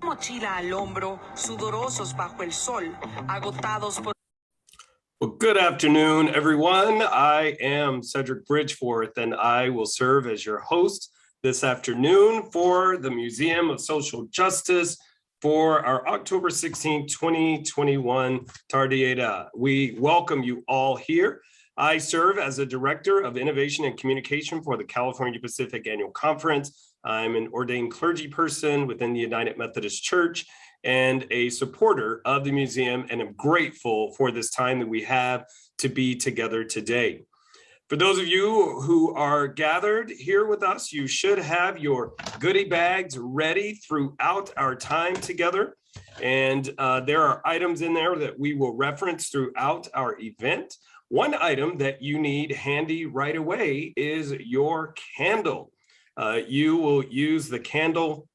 mochila al hombro, sudorosos bajo el sol, agotados por... Well, good afternoon, everyone. I am Cedrick Bridgeforth, and I will serve as your host this afternoon for the Museum of Social Justice for our October 16, 2021 Tardeada. We welcome you all here. I serve as a Director of Innovation and Communication for the California Pacific Annual Conference. I'm an ordained clergy person within the United Methodist Church and a supporter of the museum, and I'm grateful for this time that we have to be together today. For those of you who are gathered here with us, you should have your goodie bags ready throughout our time together. And there are items in there that we will reference throughout our event. One item that you need handy right away is your candle. You will use the candle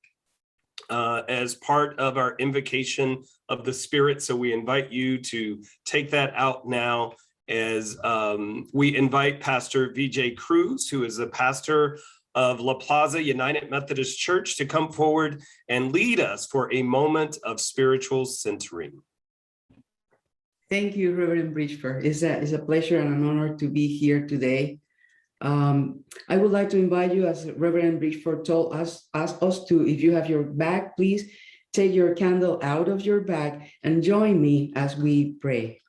as part of our invocation of the Spirit. So we invite you to take that out now as we invite Pastor VJ Cruz, who is the pastor of La Plaza United Methodist Church, to come forward and lead us for a moment of spiritual centering. Thank you, Reverend Bridgeforth. It's a pleasure and an honor to be here today. I would like to invite you, as Reverend Bridgeforth told us to, if you have your bag, please take your candle out of your bag and join me as we pray.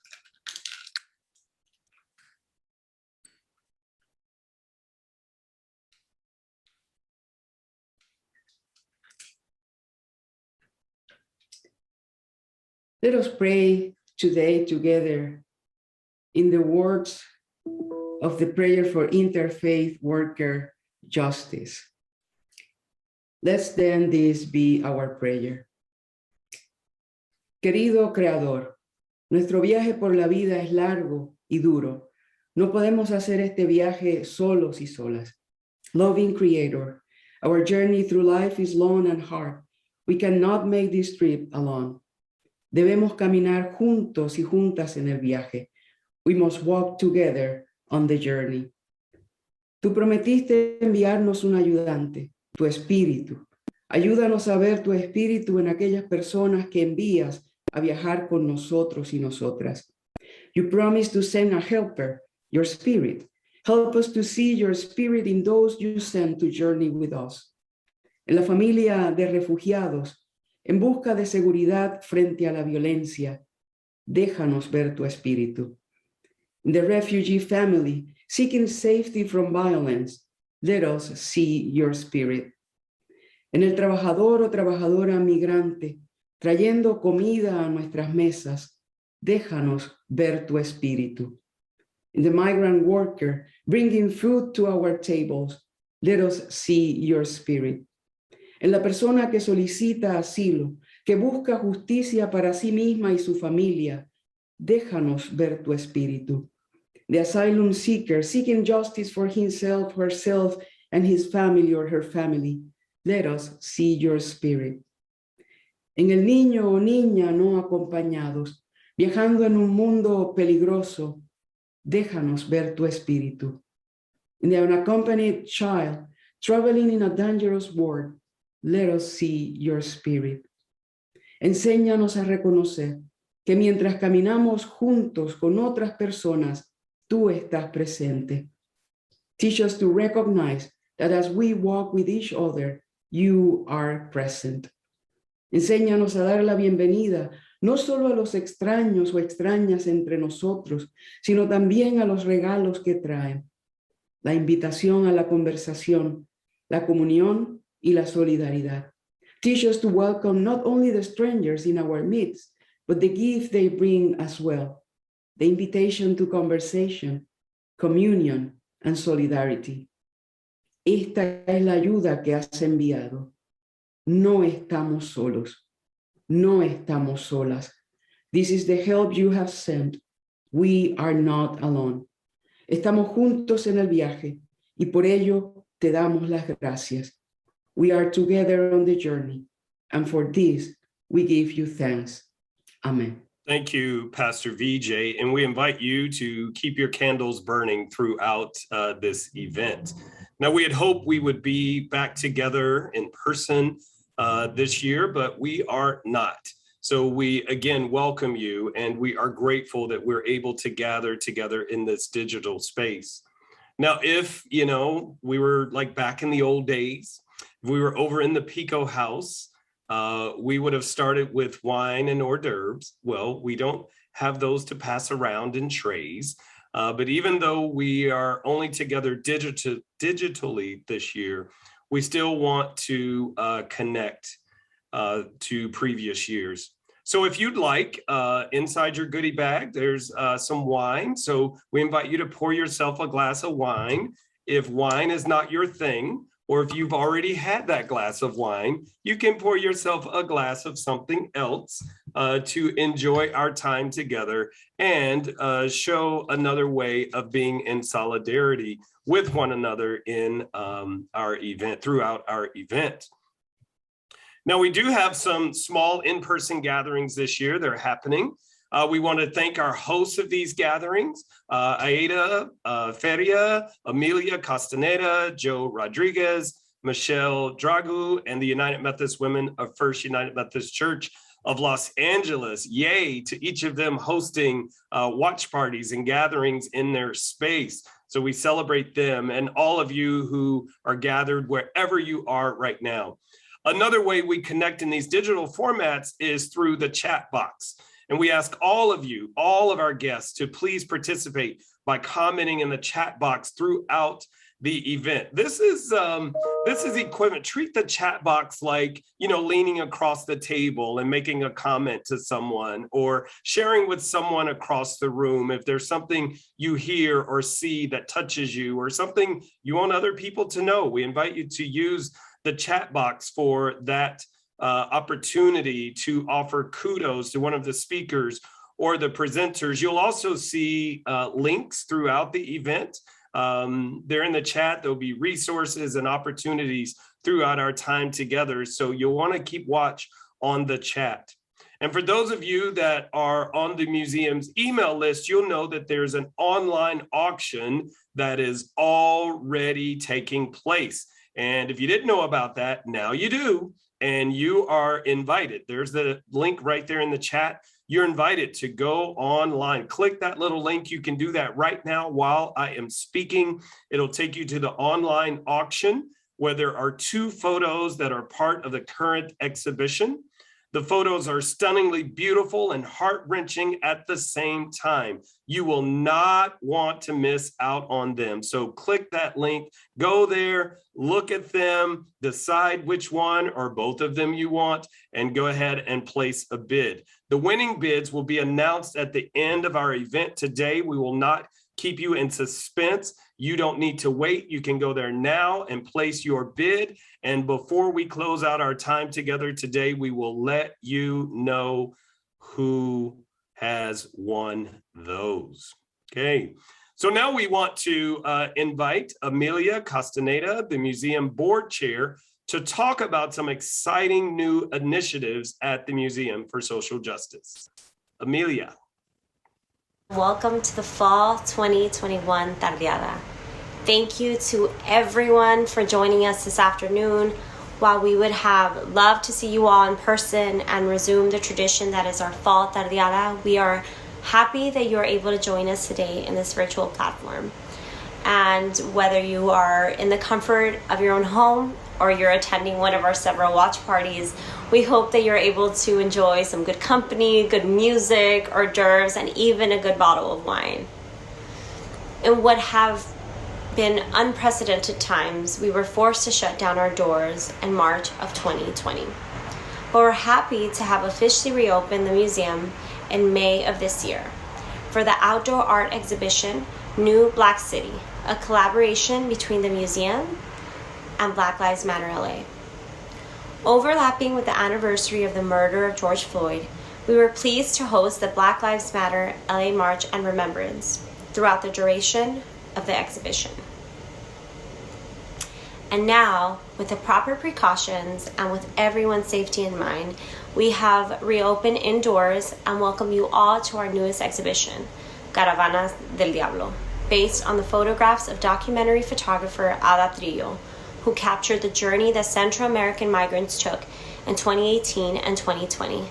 Let us pray today together in the words of the prayer for Interfaith Worker Justice. Let's then this be our prayer. Querido Creador, nuestro viaje por la vida es largo y duro. No podemos hacer este viaje solos y solas. Loving Creator, our journey through life is long and hard. We cannot make this trip alone. Debemos caminar juntos y juntas en el viaje. We must walk together on the journey. Tú prometiste enviarnos un ayudante, tu espíritu. Ayúdanos a ver tu espíritu en aquellas personas que envías a viajar con nosotros y nosotras. You promised to send a helper, your spirit. Help us to see your spirit in those you send to journey with us. En la familia de refugiados, en busca de seguridad frente a la violencia, déjanos ver tu espíritu. In the refugee family, seeking safety from violence, let us see your spirit. En el trabajador o trabajadora migrante, trayendo comida a nuestras mesas, déjanos ver tu espíritu. In the migrant worker, bringing food to our tables, let us see your spirit. En la persona que solicita asilo, que busca justicia para sí misma y su familia, déjanos ver tu espíritu. The asylum seeker seeking justice for himself, herself, and his family or her family, let us see your spirit. En el niño o niña no acompañados, viajando en un mundo peligroso, déjanos ver tu espíritu. In the unaccompanied child, traveling in a dangerous world, let us see your spirit. Enséñanos a reconocer que mientras caminamos juntos con otras personas, tú estás presente. Teach us to recognize that as we walk with each other, you are present. Enséñanos a dar la bienvenida no solo a los extraños o extrañas entre nosotros, sino también a los regalos que traen. La invitación a la conversación, la comunión y la solidaridad. Teach us to welcome not only the strangers in our midst, but the gift they bring as well. The invitation to conversation, communion, and solidarity. Esta es la ayuda que has enviado. No estamos solos. No estamos solas. This is the help you have sent. We are not alone. Estamos juntos en el viaje y por ello te damos las gracias. We are together on the journey, and for this we give you thanks. Amen. Thank you, Pastor VJ, and we invite you to keep your candles burning throughout this event. Now, we had hoped we would be back together in person this year, but we are not. So we again welcome you, and we are grateful that we're able to gather together in this digital space. Now, if we were like back in the old days, if we were over in the Pico house, we would have started with wine and hors d'oeuvres. Well, we don't have those to pass around in trays. But even though we are only together digitally this year, we still want to connect to previous years. So if you'd like, inside your goodie bag, there's some wine. So we invite you to pour yourself a glass of wine. If wine is not your thing, or if you've already had that glass of wine, you can pour yourself a glass of something else to enjoy our time together and show another way of being in solidarity with one another in our event, throughout our event. Now, we do have some small in-person gatherings this year. They're happening. We want to thank our hosts of these gatherings, Ada, Feria, Amelia Castaneda, Joe Rodriguez, Michelle Dragu, and the United Methodist Women of First United Methodist Church of Los Angeles. Yay to each of them hosting watch parties and gatherings in their space. So we celebrate them and all of you who are gathered wherever you are right now. Another way we connect in these digital formats is through the chat box. And we ask all of you, all of our guests, to please participate by commenting in the chat box throughout the event. This is equipment. Treat the chat box like, leaning across the table and making a comment to someone, or sharing with someone across the room. If there's something you hear or see that touches you, or something you want other people to know, we invite you to use the chat box for that opportunity to offer kudos to one of the speakers or the presenters. You'll also see links throughout the event. They're in the chat. There'll be resources and opportunities throughout our time together. So you'll want to keep watch on the chat. And for those of you that are on the museum's email list, you'll know that there's an online auction that is already taking place. And if you didn't know about that, now you do. And you are invited. There's the link right there in the chat. You're invited to go online. Click that little link. You can do that right now while I am speaking. It'll take you to the online auction where there are 2 photos that are part of the current exhibition. The photos are stunningly beautiful and heart-wrenching at the same time. You will not want to miss out on them. So click that link, go there, look at them, decide which one or both of them you want, and go ahead and place a bid. The winning bids will be announced at the end of our event today. We will not keep you in suspense. You don't need to wait. You can go there now and place your bid. And before we close out our time together today, we will let you know who has won those. Okay. So now we want to invite Amelia Castaneda, the museum board chair, to talk about some exciting new initiatives at the Museum for Social Justice. Amelia. Welcome to the Fall 2021 Tardeada. Thank you to everyone for joining us this afternoon. While we would have loved to see you all in person and resume the tradition that is our Fall Tardeada, we are happy that you are able to join us today in this virtual platform. And whether you are in the comfort of your own home or you're attending one of our several watch parties, we hope that you're able to enjoy some good company, good music, hors d'oeuvres, and even a good bottle of wine. In what have been unprecedented times, we were forced to shut down our doors in March of 2020. But we're happy to have officially reopened the museum in May of this year for the outdoor art exhibition, New Black City, a collaboration between the museum and Black Lives Matter LA. Overlapping with the anniversary of the murder of George Floyd, we were pleased to host the Black Lives Matter LA March and Remembrance throughout the duration of the exhibition. And now, with the proper precautions and with everyone's safety in mind, we have reopened indoors and welcome you all to our newest exhibition, Caravanas del Diablo, based on the photographs of documentary photographer Ada Trillo, who captured the journey that Central American migrants took in 2018 and 2020.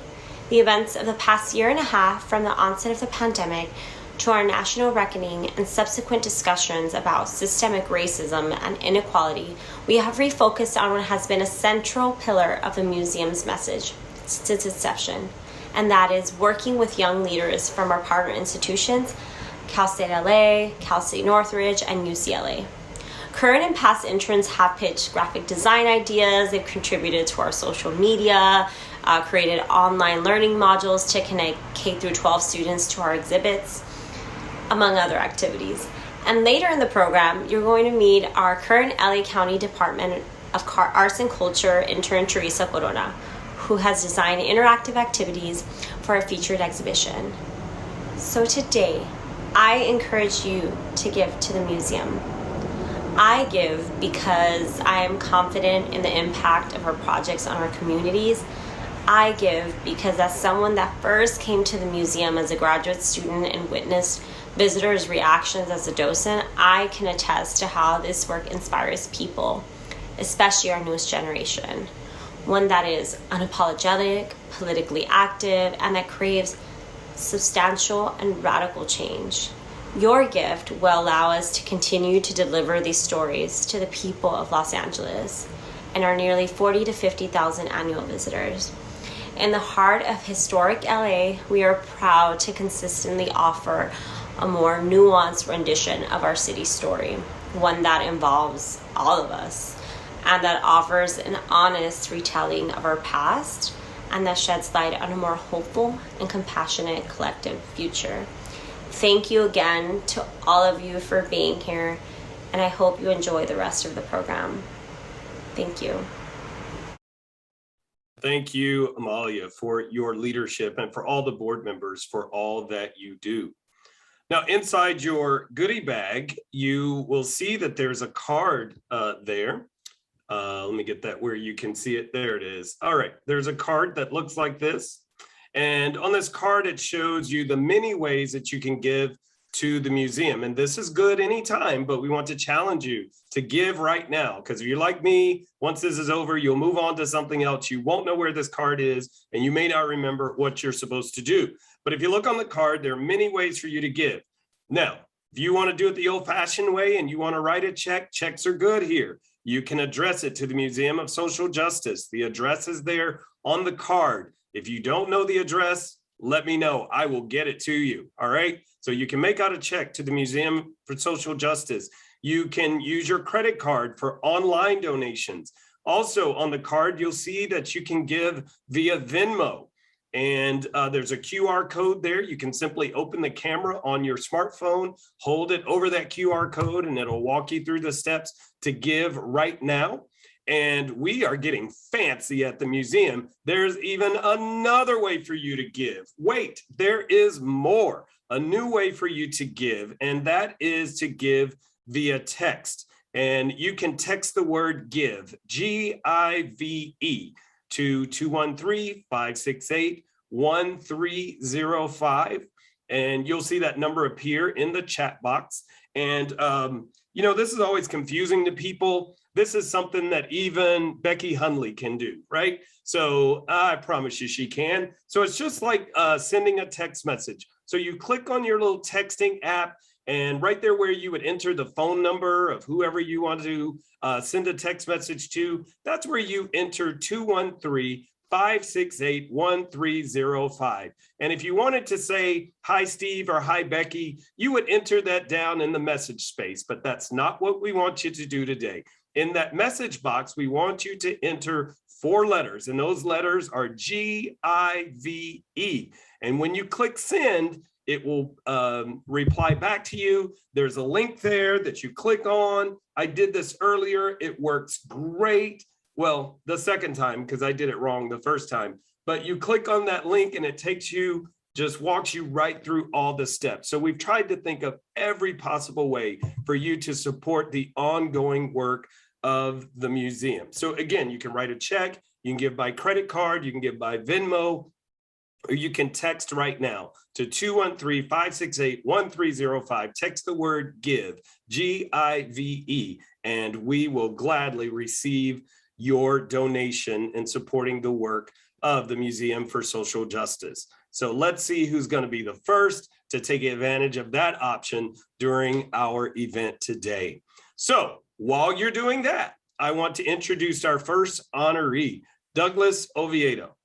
The events of the past year and a half, from the onset of the pandemic to our national reckoning and subsequent discussions about systemic racism and inequality, we have refocused on what has been a central pillar of the museum's message since its inception, and that is working with young leaders from our partner institutions, Cal State LA, Cal State Northridge, and UCLA. Current and past interns have pitched graphic design ideas, they've contributed to our social media, created online learning modules to connect K-12 students to our exhibits, among other activities. And later in the program, you're going to meet our current LA County Department of Arts and Culture intern, Theresa Corona, who has designed interactive activities for a featured exhibition. So today, I encourage you to give to the museum. I give because I am confident in the impact of our projects on our communities. I give because as someone that first came to the museum as a graduate student and witnessed visitors' reactions as a docent, I can attest to how this work inspires people, especially our newest generation, one that is unapologetic, politically active, and that craves substantial and radical change. Your gift will allow us to continue to deliver these stories to the people of Los Angeles and our nearly 40 to 50,000 annual visitors. In the heart of historic LA, we are proud to consistently offer a more nuanced rendition of our city story, one that involves all of us and that offers an honest retelling of our past and that sheds light on a more hopeful and compassionate collective future. Thank you again to all of you for being here, and I hope you enjoy the rest of the program. Thank you. Thank you, Amalia, for your leadership and for all the board members for all that you do. Now, inside your goodie bag, you will see that there's a card there. Let me get that where you can see it. There it is. All right, there's a card that looks like this. And on this card, it shows you the many ways that you can give to the museum. And this is good anytime, but we want to challenge you to give right now. Because if you're like me, once this is over, you'll move on to something else. You won't know where this card is, and you may not remember what you're supposed to do. But if you look on the card, there are many ways for you to give. Now, if you want to do it the old-fashioned way and you want to write a check, checks are good here. You can address it to the Museum of Social Justice. The address is there on the card. If you don't know the address, let me know. I will get it to you. All right. So you can make out a check to the Museum for Social Justice. You can use your credit card for online donations. Also on the card, you'll see that you can give via Venmo. And there's a QR code there. You can simply open the camera on your smartphone, hold it over that QR code, and it'll walk you through the steps to give right now. And we are getting fancy at the museum. There's even another way for you to give. Wait, there is more. A new way for you to give, and that is to give via text. And you can text the word give, G-I-V-E, to 213-568-1305. And you'll see that number appear in the chat box. And, you know, this is always confusing to people. This is something that even Becky Hunley can do, right? So I promise you she can. So it's just like sending a text message. So you click on your little texting app, and right there where you would enter the phone number of whoever you want to send a text message to, that's where you enter 213-568-1305. And if you wanted to say, hi, Steve, or hi, Becky, you would enter that down in the message space, but that's not what we want you to do today. In that message box, we want you to enter 4 letters, and those letters are G-I-V-E. And when you click send, it will reply back to you. There's a link there that you click on. I did this earlier. It works great. Well, the second time, because I did it wrong the first time. But you click on that link and it takes you, just walks you right through all the steps. So we've tried to think of every possible way for you to support the ongoing work of the museum. So again, you can write a check, you can give by credit card, you can give by Venmo, or you can text right now to 213-568-1305. Text the word give, G-I-V-E, and we will gladly receive your donation in supporting the work of the Museum for Social Justice. So let's see who's going to be the first to take advantage of that option during our event today. So while you're doing that, I want to introduce our first honoree, Douglas Oviedo.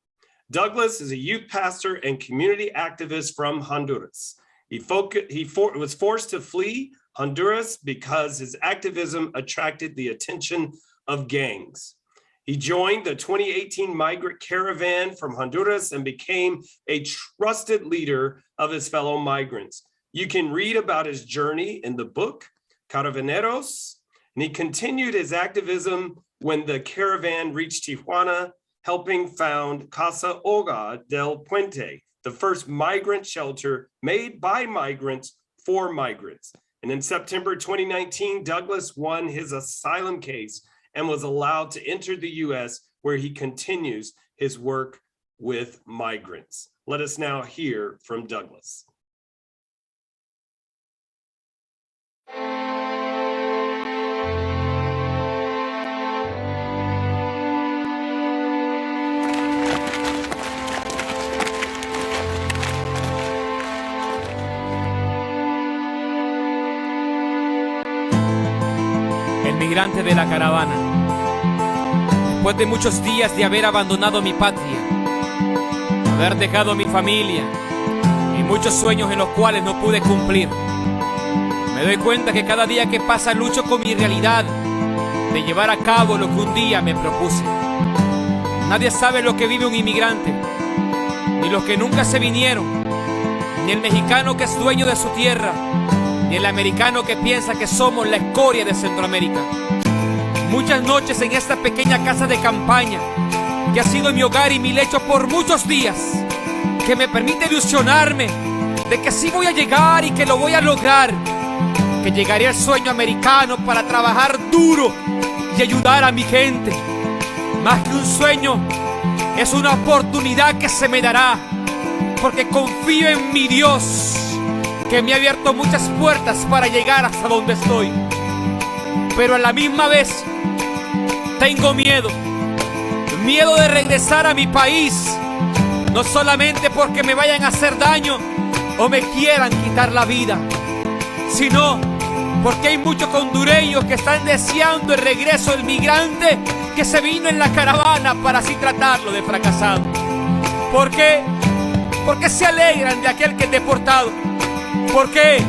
Douglas is a youth pastor and community activist from Honduras. He was forced to flee Honduras because his activism attracted the attention of gangs. He joined the 2018 migrant caravan from Honduras and became a trusted leader of his fellow migrants. You can read about his journey in the book, Caravaneros, and he continued his activism when the caravan reached Tijuana, helping found Casa Hogar del Puente, the first migrant shelter made by migrants for migrants. And in September 2019, Douglas won his asylum case and was allowed to enter the US, where he continues his work with migrants. Let us now hear from Douglas. El migrante de la caravana. Después de muchos días de haber abandonado mi patria, haber dejado mi familia y muchos sueños en los cuales no pude cumplir, me doy cuenta que cada día que pasa lucho con mi realidad de llevar a cabo lo que un día me propuse. Nadie sabe lo que vive un inmigrante, ni los que nunca se vinieron, ni el mexicano que es dueño de su tierra, ni el americano que piensa que somos la escoria de Centroamérica. Muchas noches en esta pequeña casa de campaña, que ha sido mi hogar y mi lecho por muchos días, que me permite ilusionarme de que sí voy a llegar y que lo voy a lograr, que llegaré al sueño americano para trabajar duro y ayudar a mi gente. Más que un sueño, es una oportunidad que se me dará, porque confío en mi Dios, que me ha abierto muchas puertas para llegar hasta donde estoy. Pero a la misma vez tengo miedo de regresar a mi país, no solamente porque me vayan a hacer daño o me quieran quitar la vida, sino porque hay muchos hondureños que están deseando el regreso del migrante que se vino en la caravana para así tratarlo de fracasado. ¿Por qué? Porque se alegran de aquel que es deportado. ¿Por qué?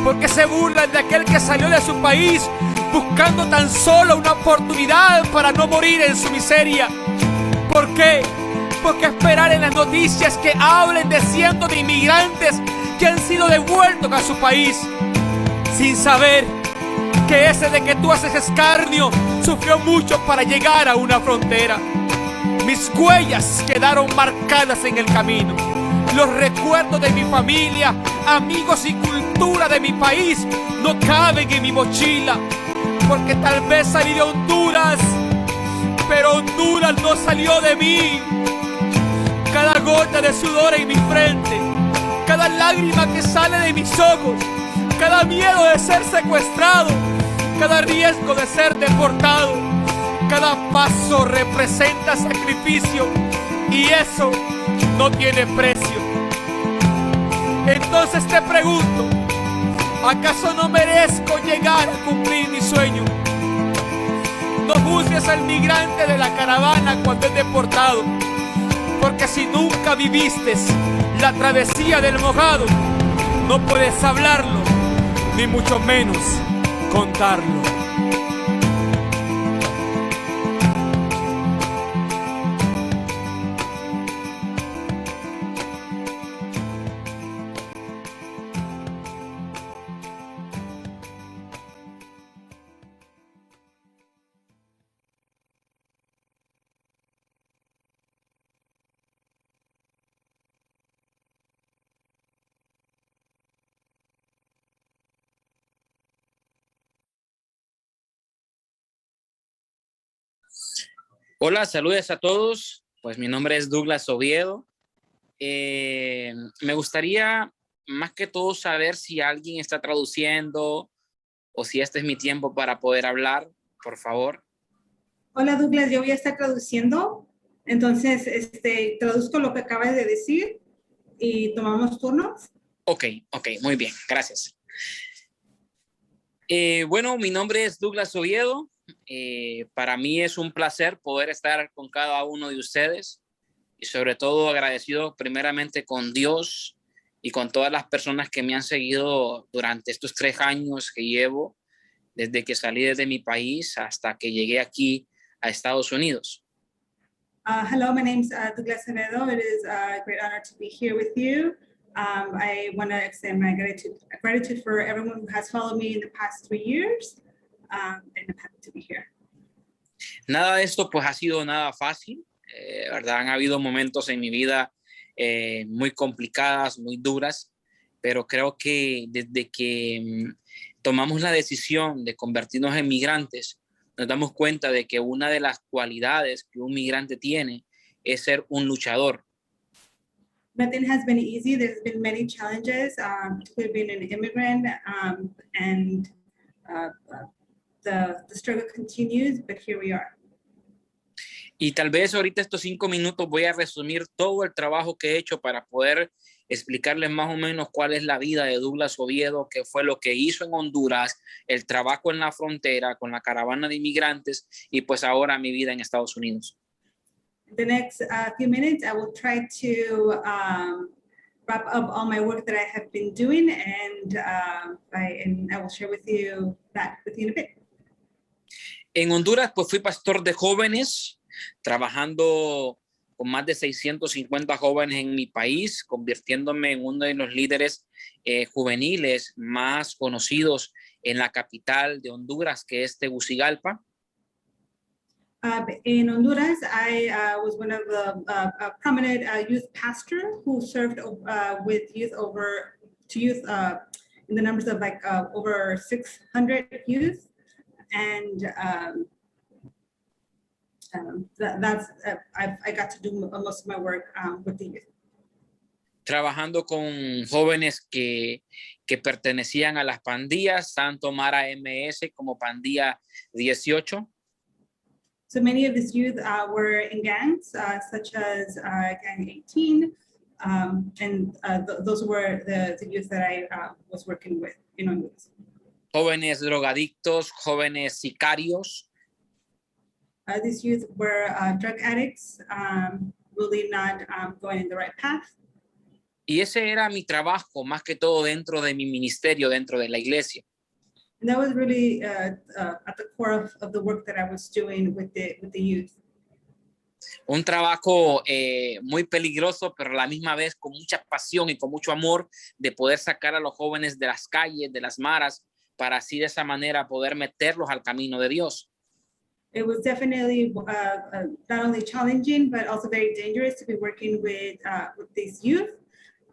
Porque se burlan de aquel que salió de su país buscando tan solo una oportunidad para no morir en su miseria. ¿Por qué? Porque esperar en las noticias que hablen de cientos de inmigrantes que han sido devueltos a su país, sin saber que ese de que tú haces escarnio sufrió mucho para llegar a una frontera. Mis huellas quedaron marcadas en el camino. Los recuerdos de mi familia, amigos y cultura de mi país no caben en mi mochila, porque tal vez salí de Honduras, pero Honduras no salió de mí. Cada gota de sudor en mi frente, cada lágrima que sale de mis ojos, cada miedo de ser secuestrado, cada riesgo de ser deportado, cada paso representa sacrificio, y eso no tiene precio. Entonces te pregunto, ¿acaso no merezco llegar a cumplir mi sueño? No juzgues al migrante de la caravana cuando es deportado, porque si nunca viviste la travesía del mojado, no puedes hablarlo, ni mucho menos contarlo. Hola, saludos a todos. Pues mi nombre es Douglas Oviedo. Me gustaría más que todo saber si alguien está traduciendo o si este es mi tiempo para poder hablar, por favor. Hola Douglas, yo voy a estar traduciendo. Entonces, traduzco lo que acabas de decir y tomamos turnos. Ok, muy bien, gracias. Bueno, mi nombre es Douglas Oviedo. Para mí es un placer poder estar con cada uno de ustedes y sobre todo agradecido primeramente con Dios y con todas las personas que me han seguido durante estos 3 años que llevo desde que salí desde mi país hasta que llegué aquí a Estados Unidos. Hello, my name's Douglas Oviedo. It is a great honor to be here with you. I want to extend my gratitude for everyone who has followed me in the past 3 years. And I'm happy to be here. Nada de esto pues ha sido nada fácil, ¿verdad? Han habido momentos en mi vida muy complicadas, muy duras, pero creo que desde que tomamos la decisión de convertirnos en migrantes, nos damos cuenta de que una de las cualidades que un migrante tiene es ser un luchador. Nothing has been easy. There's been many challenges to being an immigrant, and the struggle continues, but here we are. Y tal vez ahorita estos 5 minutos voy a resumir todo el trabajo que he hecho para poder explicarles más o menos cuál es la vida de Douglas Oviedo, qué fue lo que hizo en Honduras, el trabajo en la frontera con la caravana de inmigrantes y pues ahora mi vida en Estados Unidos. The next few minutes, I will try to wrap up all my work that I have been doing, and I will share with you that with you in a bit. En Honduras, pues fui pastor de jóvenes, trabajando con más de 650 jóvenes en mi país, convirtiéndome en uno de los líderes juveniles más conocidos en la capital de Honduras, que es Tegucigalpa. In Honduras, I was one of the prominent youth pastor who served with youth in the numbers of like over 600 youth, and I got to do most of my work with the youth. Trabajando con jóvenes que pertenecían a las pandillas, tanto Mara MS como Pandilla 18. So many of these youth were in gangs, such as Gang 18, and those were the youth that I was working with in Honduras. Jóvenes drogadictos, jóvenes sicarios. These youth were drug addicts, really not going in the right path. Y ese era mi trabajo, más que todo dentro de mi ministerio, dentro de la iglesia. And that was really at the core of the work that I was doing with the youth. Un trabajo muy peligroso, pero a la misma vez con mucha pasión y con mucho amor de poder sacar a los jóvenes de las calles, de las maras, para así de esa manera poder meterlos al camino de Dios. It was definitely not only challenging, but also very dangerous to be working with these youth.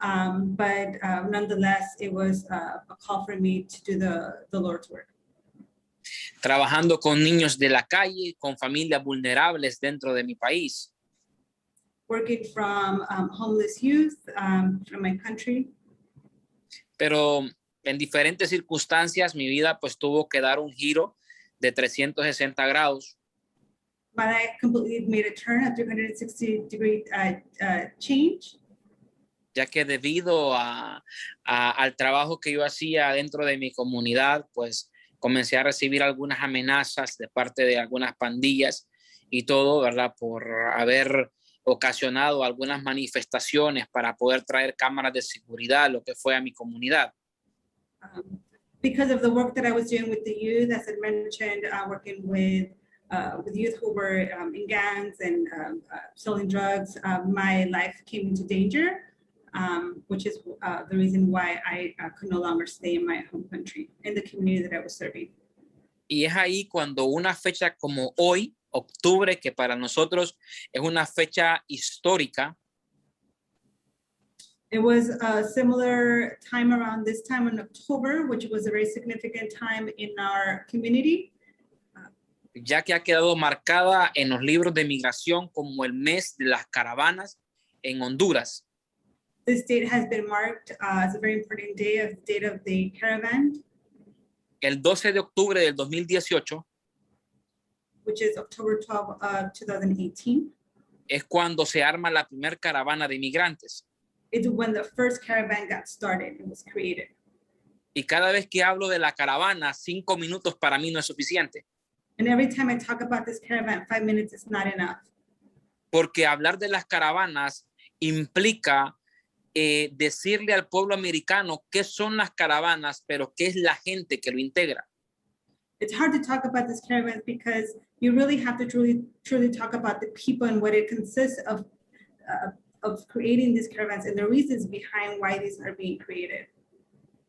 But nonetheless, it was a call for me to do the Lord's work. Trabajando con niños de la calle, con familias vulnerables dentro de mi país. Working from homeless youth from my country. Pero en diferentes circunstancias, mi vida pues tuvo que dar un giro de 360 grados. But I completely made a turn, a 360-degree change. Ya que debido al trabajo que yo hacía dentro de mi comunidad, pues comencé a recibir algunas amenazas de parte de algunas pandillas y todo, ¿verdad? Por haber ocasionado algunas manifestaciones para poder traer cámaras de seguridad, lo que fue a mi comunidad. Because of the work that I was doing with the youth, as I mentioned, working with youth who were in gangs and selling drugs, my life came into danger. Which is the reason why I could no longer stay in my home country, in the community that I was serving. Y es ahí cuando una fecha como hoy, octubre, que para nosotros es una fecha histórica. It was a similar time around this time in October, which was a very significant time in our community. Ya que ha quedado marcada en los libros de migración como el mes de las caravanas en Honduras. This date has been marked as a very important day, as the date of the caravan. el 12 de octubre del 2018, which is October 12 of 2018, es cuando se arma la primera caravana de inmigrantes. is when the first caravan got started and was created. Y cada vez que hablo de la caravana, 5 minutos para mí no es suficiente. And every time I talk about this caravan, 5 minutes is not enough. Porque hablar de las caravanas implica decirle al pueblo americano qué son las caravanas, pero qué es la gente que lo integra. It's hard to talk about this caravans because you really have to truly talk about the people and what it consists of creating these caravans and the reasons behind why these are being created.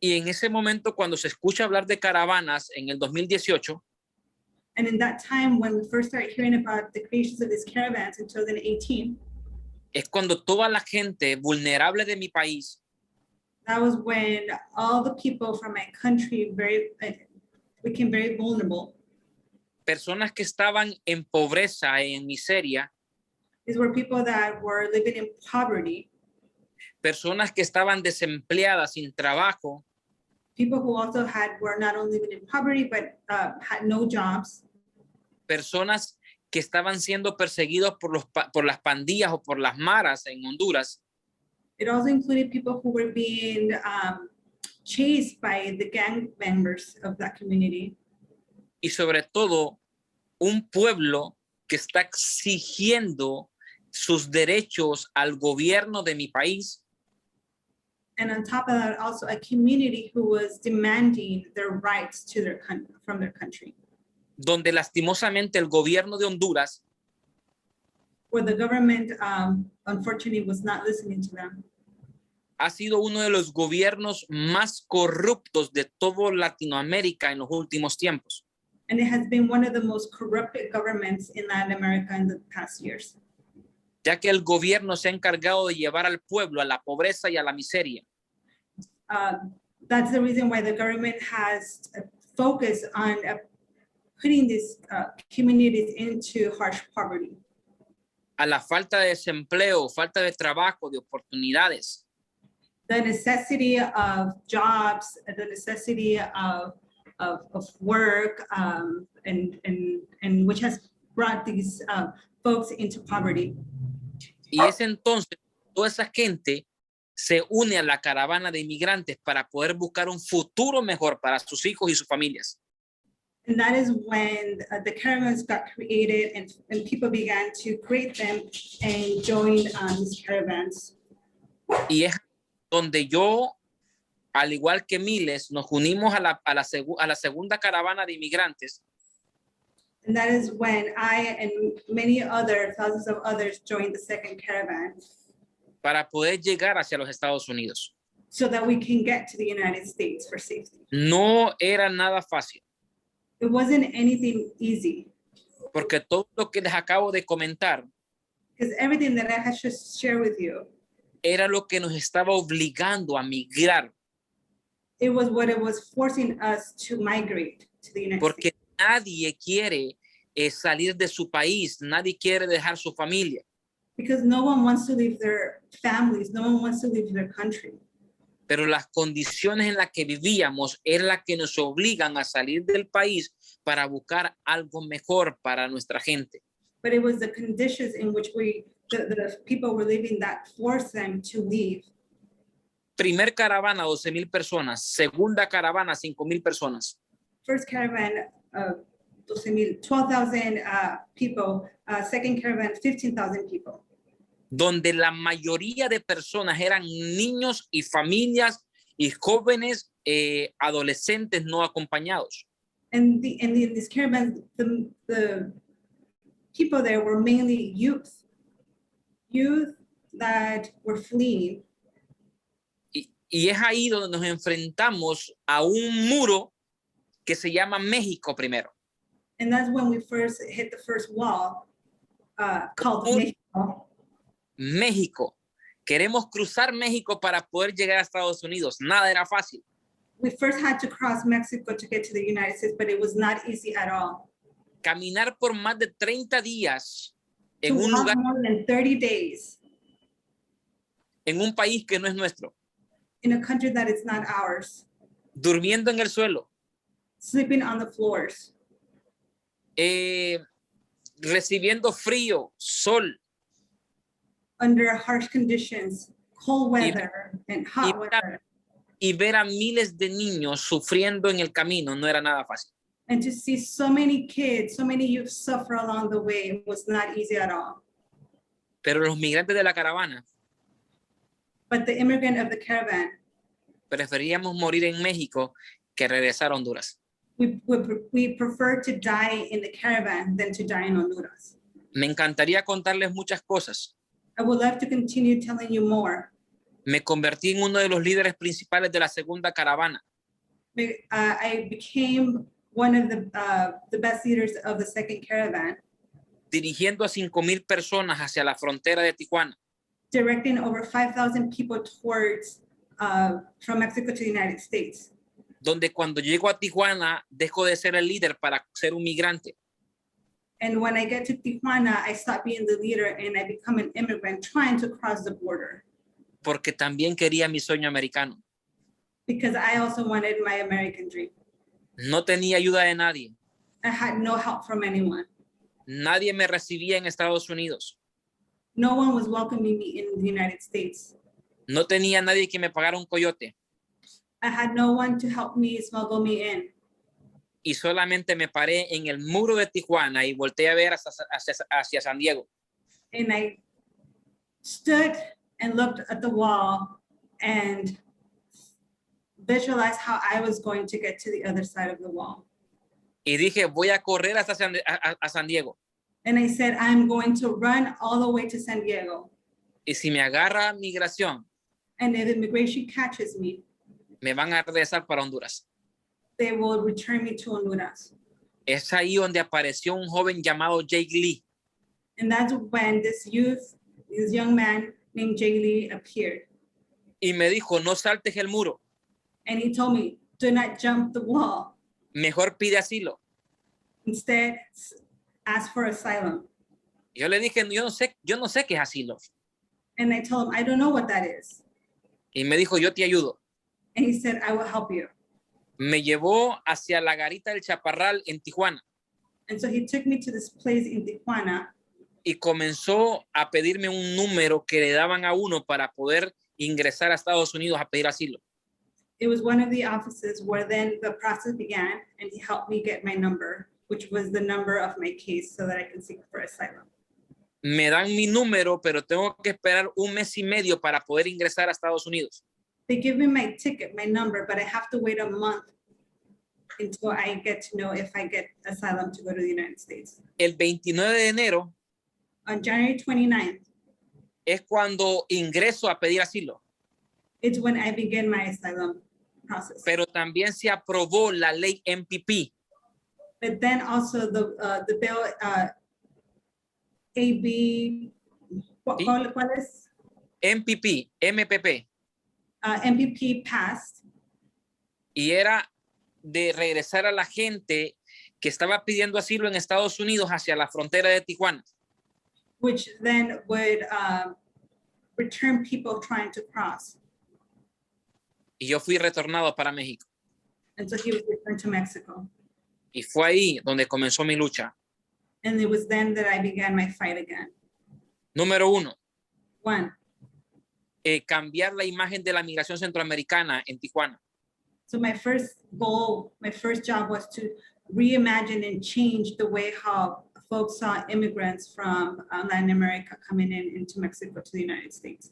Y en ese momento, cuando se escucha hablar de caravanas en el 2018, and in that time, when we first started hearing about the creations of these caravans in 2018, es cuando toda la gente vulnerable de mi país, that was when all the people from my country became very vulnerable. personas que estaban en pobreza, en miseria, These were people that were living in poverty, personas que estaban desempleadas, sin trabajo, people who also were not only living in poverty, but had no jobs, personas que estaban siendo perseguidos por las pandillas o por las maras en Honduras. It also included people who were being chased by the gang members of that community. Y sobre todo, un pueblo que está exigiendo sus derechos al gobierno de mi país. And on top of that, also a community who was demanding their rights to from their country. Donde lastimosamente el gobierno de Honduras, where the government, unfortunately, was not listening to them. Ha sido uno de los gobiernos más corruptos de toda Latinoamérica en los últimos tiempos. And it has been one of the most corrupted governments in Latin America in the past years. Ya que el gobierno se ha encargado de llevar al pueblo a la pobreza y a la miseria. That's the reason why the government has focused on putting these communities into harsh poverty. A la falta de desempleo, falta de trabajo, de oportunidades. The necessity of jobs, the necessity of work, and which has brought these folks into poverty. Y es entonces toda esa gente se une a la caravana de inmigrantes para poder buscar un futuro mejor para sus hijos y sus familias. And that is when the caravans got created and people began to create them and join these caravans. Y es donde yo, al igual que miles, nos unimos a la segunda caravana de inmigrantes. And that is when I and many thousands of others joined the second caravan. Para poder llegar hacia los Estados Unidos. So that we can get to the United States for safety. No era nada fácil. It wasn't anything easy. Porque todo lo que les acabo de comentar, because everything that I had just shared with you, era lo que nos estaba obligando a migrar. It was what it was forcing us to migrate to the United Porque States. nadie quiere salir de su país, nadie quiere dejar su familia. Because no one wants to leave their families, no one wants to leave their country. Pero las condiciones en las que vivíamos eran las que nos obligan a salir del país para buscar algo mejor para nuestra gente. But it was the conditions in which the people were living that forced them to leave. Primer caravana, 12,000 personas. Segunda caravana, 5,000 personas. First caravan, 12,000 people. Second caravan, 15,000 people. Donde la mayoría de personas eran niños y familias y jóvenes, adolescentes no acompañados. And in these caravans, the people there were mainly youth that were fleeing. Y es ahí donde nos enfrentamos a un muro que se llama México primero. And that's when we first hit the first wall called Mexico. México. Queremos cruzar México para poder llegar a Estados Unidos. Nada era fácil. We first had to cross Mexico to get to the United States, but it was not easy at all. Caminar por más de 30 días en un walk lugar, more than 30 days en un país que no es nuestro, in a country that is not ours, durmiendo en el suelo, sleeping on the floors, recibiendo frío, sol, under harsh conditions, cold weather and hot weather. Y ver a miles de niños sufriendo en el camino no era nada fácil. And to see so many kids, so many youth suffer along the way was not easy at all. Pero los migrantes de la caravana But the immigrant of the caravan, preferíamos morir en México que regresar a Honduras. we prefer to die in the caravan than to die in Honduras. Me encantaría contarles muchas cosas. I would love to continue telling you more. Me convertí en uno de los líderes principales de la segunda caravana. I became one of the best leaders of the second caravan, dirigiendo a 5,000 personas hacia la frontera de Tijuana. Directing over 5,000 people towards from Mexico to the United States. Donde cuando llego a Tijuana, dejo de ser el líder para ser un migrante. And when I get to Tijuana, I stop being the leader and I become an immigrant trying to cross the border. Porque también quería mi sueño americano. Because I also wanted my American dream. No tenía ayuda de nadie. I had no help from anyone. Nadie me recibía en Estados Unidos. No one was welcoming me in the United States. No tenía nadie que me pagara un coyote. I had no one to help me smuggle me in. Y solamente me paré en el muro de Tijuana y volteé a ver hacia San Diego. And I stood and looked at the wall and visualized how I was going to get to the other side of the wall. Y dije, voy a correr hasta San Diego. And I said, I'm going to run all the way to San Diego. Y si me agarra migración, And if immigration catches me, me van a regresar para Honduras. they will return me to Honduras. Es ahí donde apareció un joven llamado Jake Lee. And that's when this young man named Jay Lee appeared. Y me dijo, no saltes el muro. And he told me, do not jump the wall. Mejor pide asilo. Instead, ask for asylum. Yo le dije, yo no sé qué es asilo. And I told him, I don't know what that is. Y me dijo, yo te ayudo. And he said, I will help you. Me llevó hacia la garita del Chaparral en Tijuana. And so he took me to this place in Tijuana. Y comenzó a pedirme un número que le daban a uno para poder ingresar a Estados Unidos a pedir asilo. It was one of the offices where then the process began, and he helped me get my number, which was the number of my case so that I can seek for asylum. Me dan mi número, pero tengo que esperar 1 mes y medio para poder ingresar a Estados Unidos. They give me my ticket, my number, but I have to wait a month until I get to know if I get asylum to go to the United States. El 29 de enero On January 29th, es cuando ingreso a pedir asilo. it's when I begin my asylum process. Pero también se aprobó la ley MPP. But then also the bill AB, ¿cuál es? MPP. MPP passed. Y era de regresar a la gente que estaba pidiendo asilo en Estados Unidos hacia la frontera de Tijuana. Which then would return people trying to cross. Y yo fui retornado para México. And so he was returned to Mexico. Y fue ahí donde comenzó mi lucha. And it was then that I began my fight again. Número 1. One, Cambiar la imagen de la migración centroamericana en Tijuana. so my first goal, my first job was to reimagine and change the way how folks saw immigrants from Latin America coming into Mexico to the United States.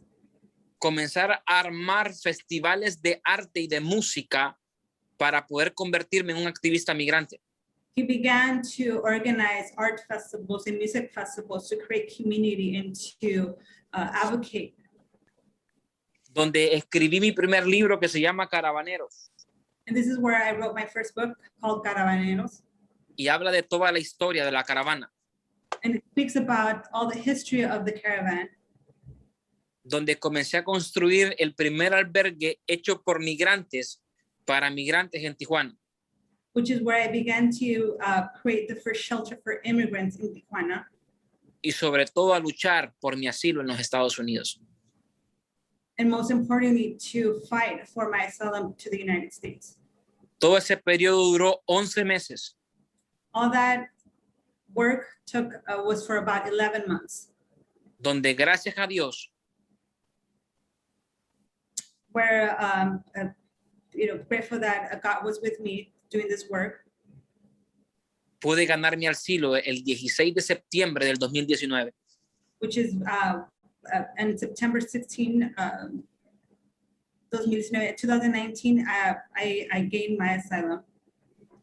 Comenzar a armar festivales de arte y de música para poder convertirme en un activista migrante. He began to organize art festivals and music festivals to create community and to advocate. Donde escribí mi primer libro que se llama Caravaneros. And this is where I wrote my first book called Caravaneros. Y habla de toda la historia de la caravana. And it speaks about all the history of the caravan. Donde comencé a construir el primer albergue hecho por migrantes para migrantes en Tijuana. Which is where I began to create the first shelter for immigrants in Tijuana. Y sobre todo a luchar por mi asilo en los Estados Unidos. And most importantly, to fight for my asylum to the United States. Todo ese periodo duró 11 meses. All that work was for about 11 months. Donde gracias a Dios, where grateful that God was with me doing this work. pude ganar mi asilo el 16 de septiembre del 2019. Which is on September 16, 2019, I gained my asylum.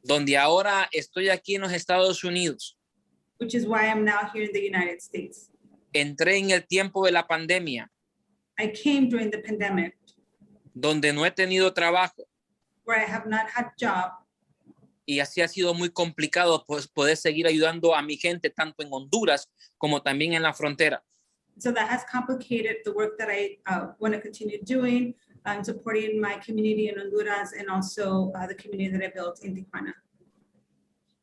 Donde ahora estoy aquí en los Estados Unidos. Which is why I'm now here in the United States. Entré en el tiempo de la pandemia. I came during the pandemic. Donde no he tenido trabajo. Where I have not had job. Y así ha sido muy complicado pues, poder seguir ayudando a mi gente tanto en Honduras como también en la frontera. So that has complicated the work that I want to continue doing, supporting my community in Honduras and also the community that I built in Tijuana.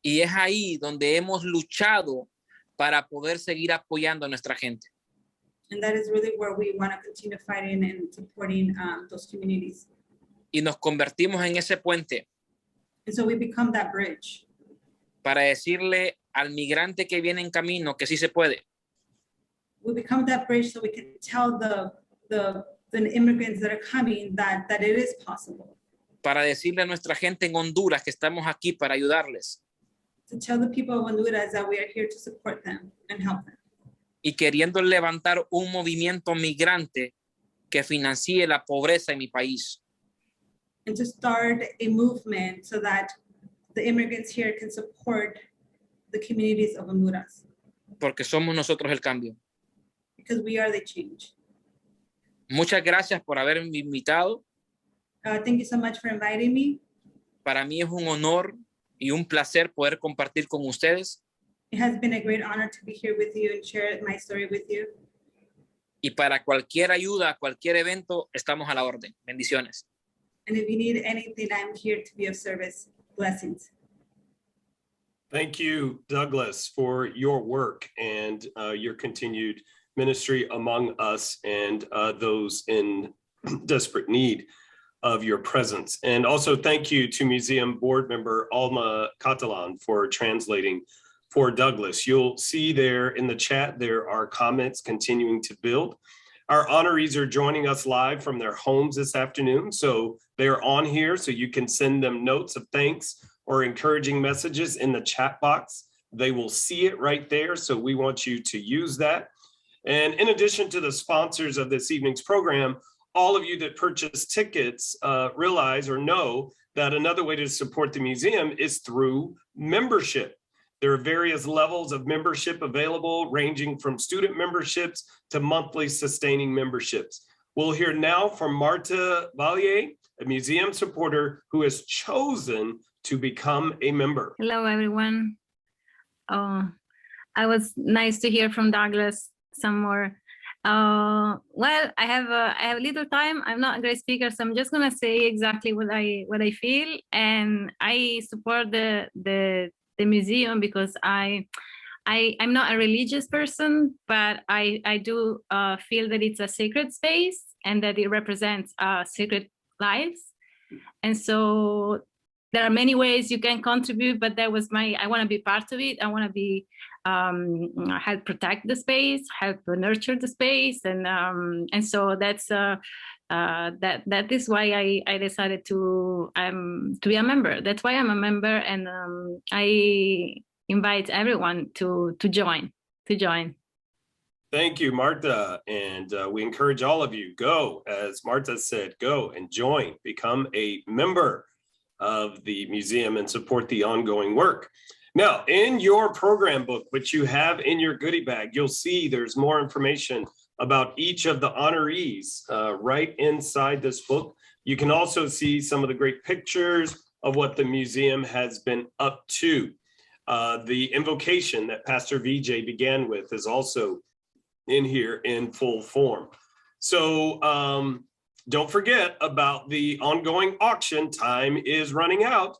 Y es ahí donde hemos luchado para poder seguir apoyando a nuestra gente. And that is really where we want to continue fighting and supporting those communities. Y nos convertimos en ese puente. And so we become that bridge. Para decirle al migrante que viene en camino que sí se puede. We become that bridge so we can tell the immigrants that are coming that it is possible. Para decirle a nuestra gente en Honduras que estamos aquí para ayudarles. To tell the people of Honduras that we are here to support them and help them. Y queriendo levantar un movimiento migrante que financie la pobreza en mi país. And to start a movement so that the immigrants here can support the communities of Honduras. Porque somos nosotros el cambio. Because we are the change. Muchas gracias por haberme invitado. Thank you so much for inviting me. Para mí es un honor y un placer poder compartir con ustedes. It has been a great honor to be here with you and share my story with you. Y para cualquier ayuda, cualquier evento, estamos a la orden. Bendiciones. And if you need anything, I'm here to be of service. Blessings. Thank you, Douglas, for your work and your continued ministry among us and those in desperate need of your presence. And also thank you to Museum Board Member Alma Catalan for translating for Douglas. You'll see there in the chat, there are comments continuing to build. Our honorees are joining us live from their homes this afternoon. So they're on here, so you can send them notes of thanks or encouraging messages in the chat box. They will see it right there. So we want you to use that. And in addition to the sponsors of this evening's program, all of you that purchase tickets realize or know that another way to support the museum is through membership. There are various levels of membership available, ranging from student memberships to monthly sustaining memberships. We'll hear now from Marta Valle, a museum supporter who has chosen to become a member. Hello, everyone. I was nice to hear from Douglas some more. Well, I have little time. I'm not a great speaker, so I'm just gonna say exactly what I feel, and I support the museum because I'm not a religious person, but I do feel that it's a sacred space and that it represents sacred lives, and so there are many ways you can contribute, but that was I want to be part of it. I want to be help protect the space, help nurture the space, and so that's that is why I decided to be a member. That's why I'm a member, and I invite everyone to join. Thank you, Marta, and we encourage all of you, go, as Marta said, go and join, become a member of the museum and support the ongoing work. Now, in your program book, which you have in your goodie bag, you'll see there's more information about each of the honorees right inside this book. You can also see some of the great pictures of what the museum has been up to. The invocation that Pastor VJ began with is also in here in full form. So don't forget about the ongoing auction. Time is running out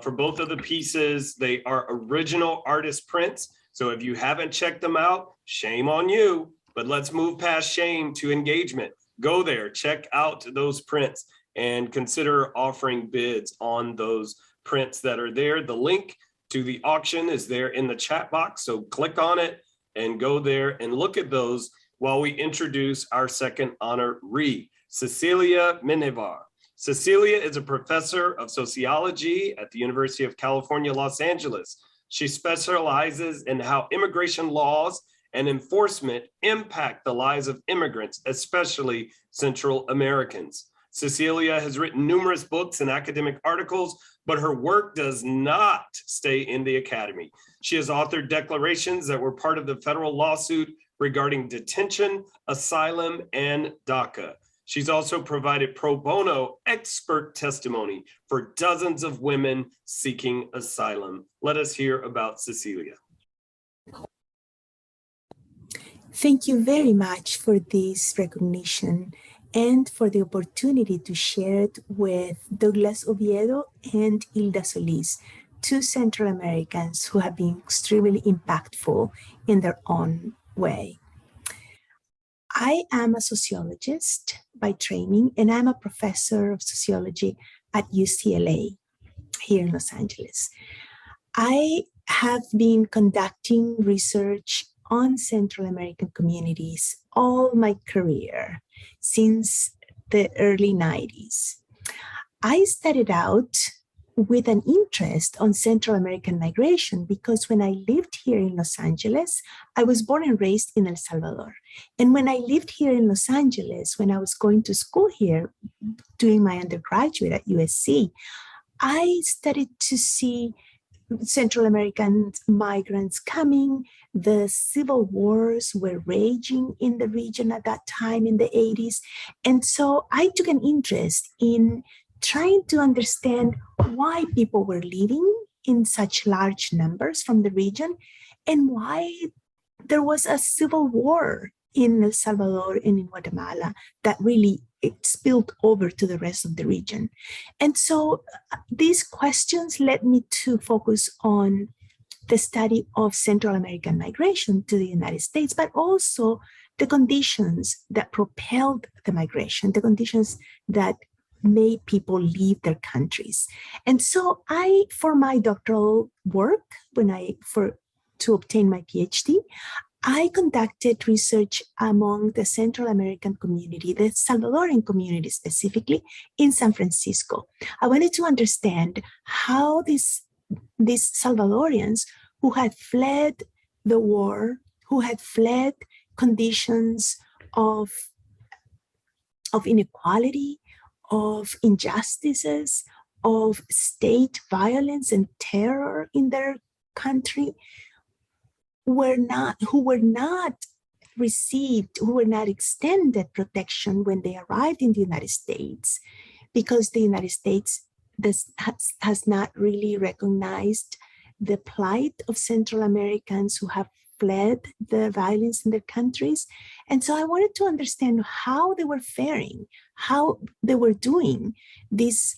for both of the pieces. They are original artist prints. So if you haven't checked them out, shame on you. But let's move past shame to engagement. Go there, check out those prints. and consider offering bids on those prints that are there. The link to the auction is there in the chat box, so click on it and go there and look at those while we introduce our second honoree, Cecilia Minivar. Cecilia is a professor of sociology at the University of California, Los Angeles. She specializes in how immigration laws and enforcement impact the lives of immigrants, especially Central Americans. Cecilia has written numerous books and academic articles, but her work does not stay in the academy. She has authored declarations that were part of the federal lawsuit regarding detention, asylum, and DACA. She's also provided pro bono expert testimony for dozens of women seeking asylum. Let us hear about Cecilia. Thank you very much for this recognition and for the opportunity to share it with Douglas Oviedo and Hilda Solis, two Central Americans who have been extremely impactful in their own way. I am a sociologist by training, and I'm a professor of sociology at UCLA here in Los Angeles. I have been conducting research on Central American communities all my career since the early 90s. I started out with an interest on Central American migration because when I lived here in Los Angeles, I was born and raised in El Salvador. And when I lived here in Los Angeles, when I was going to school here, doing my undergraduate at USC, I started to see Central American migrants coming. The civil wars were raging in the region at that time in the 80s. And so I took an interest in trying to understand why people were leaving in such large numbers from the region and why there was a civil war in El Salvador and in Guatemala that really it spilled over to the rest of the region. And so these questions led me to focus on the study of Central American migration to the United States, but also the conditions that propelled the migration, the conditions that made people leave their countries. And so for my doctoral work, to obtain my PhD, I conducted research among the Central American community, the Salvadoran community specifically, in San Francisco. I wanted to understand how these Salvadorians who had fled the war, who had fled conditions of inequality, of injustices, of state violence and terror in their country, who were not extended protection when they arrived in the United States, because the United States has not really recognized the plight of Central Americans who have fled the violence in their countries. And so I wanted to understand how they were faring, how they were doing, these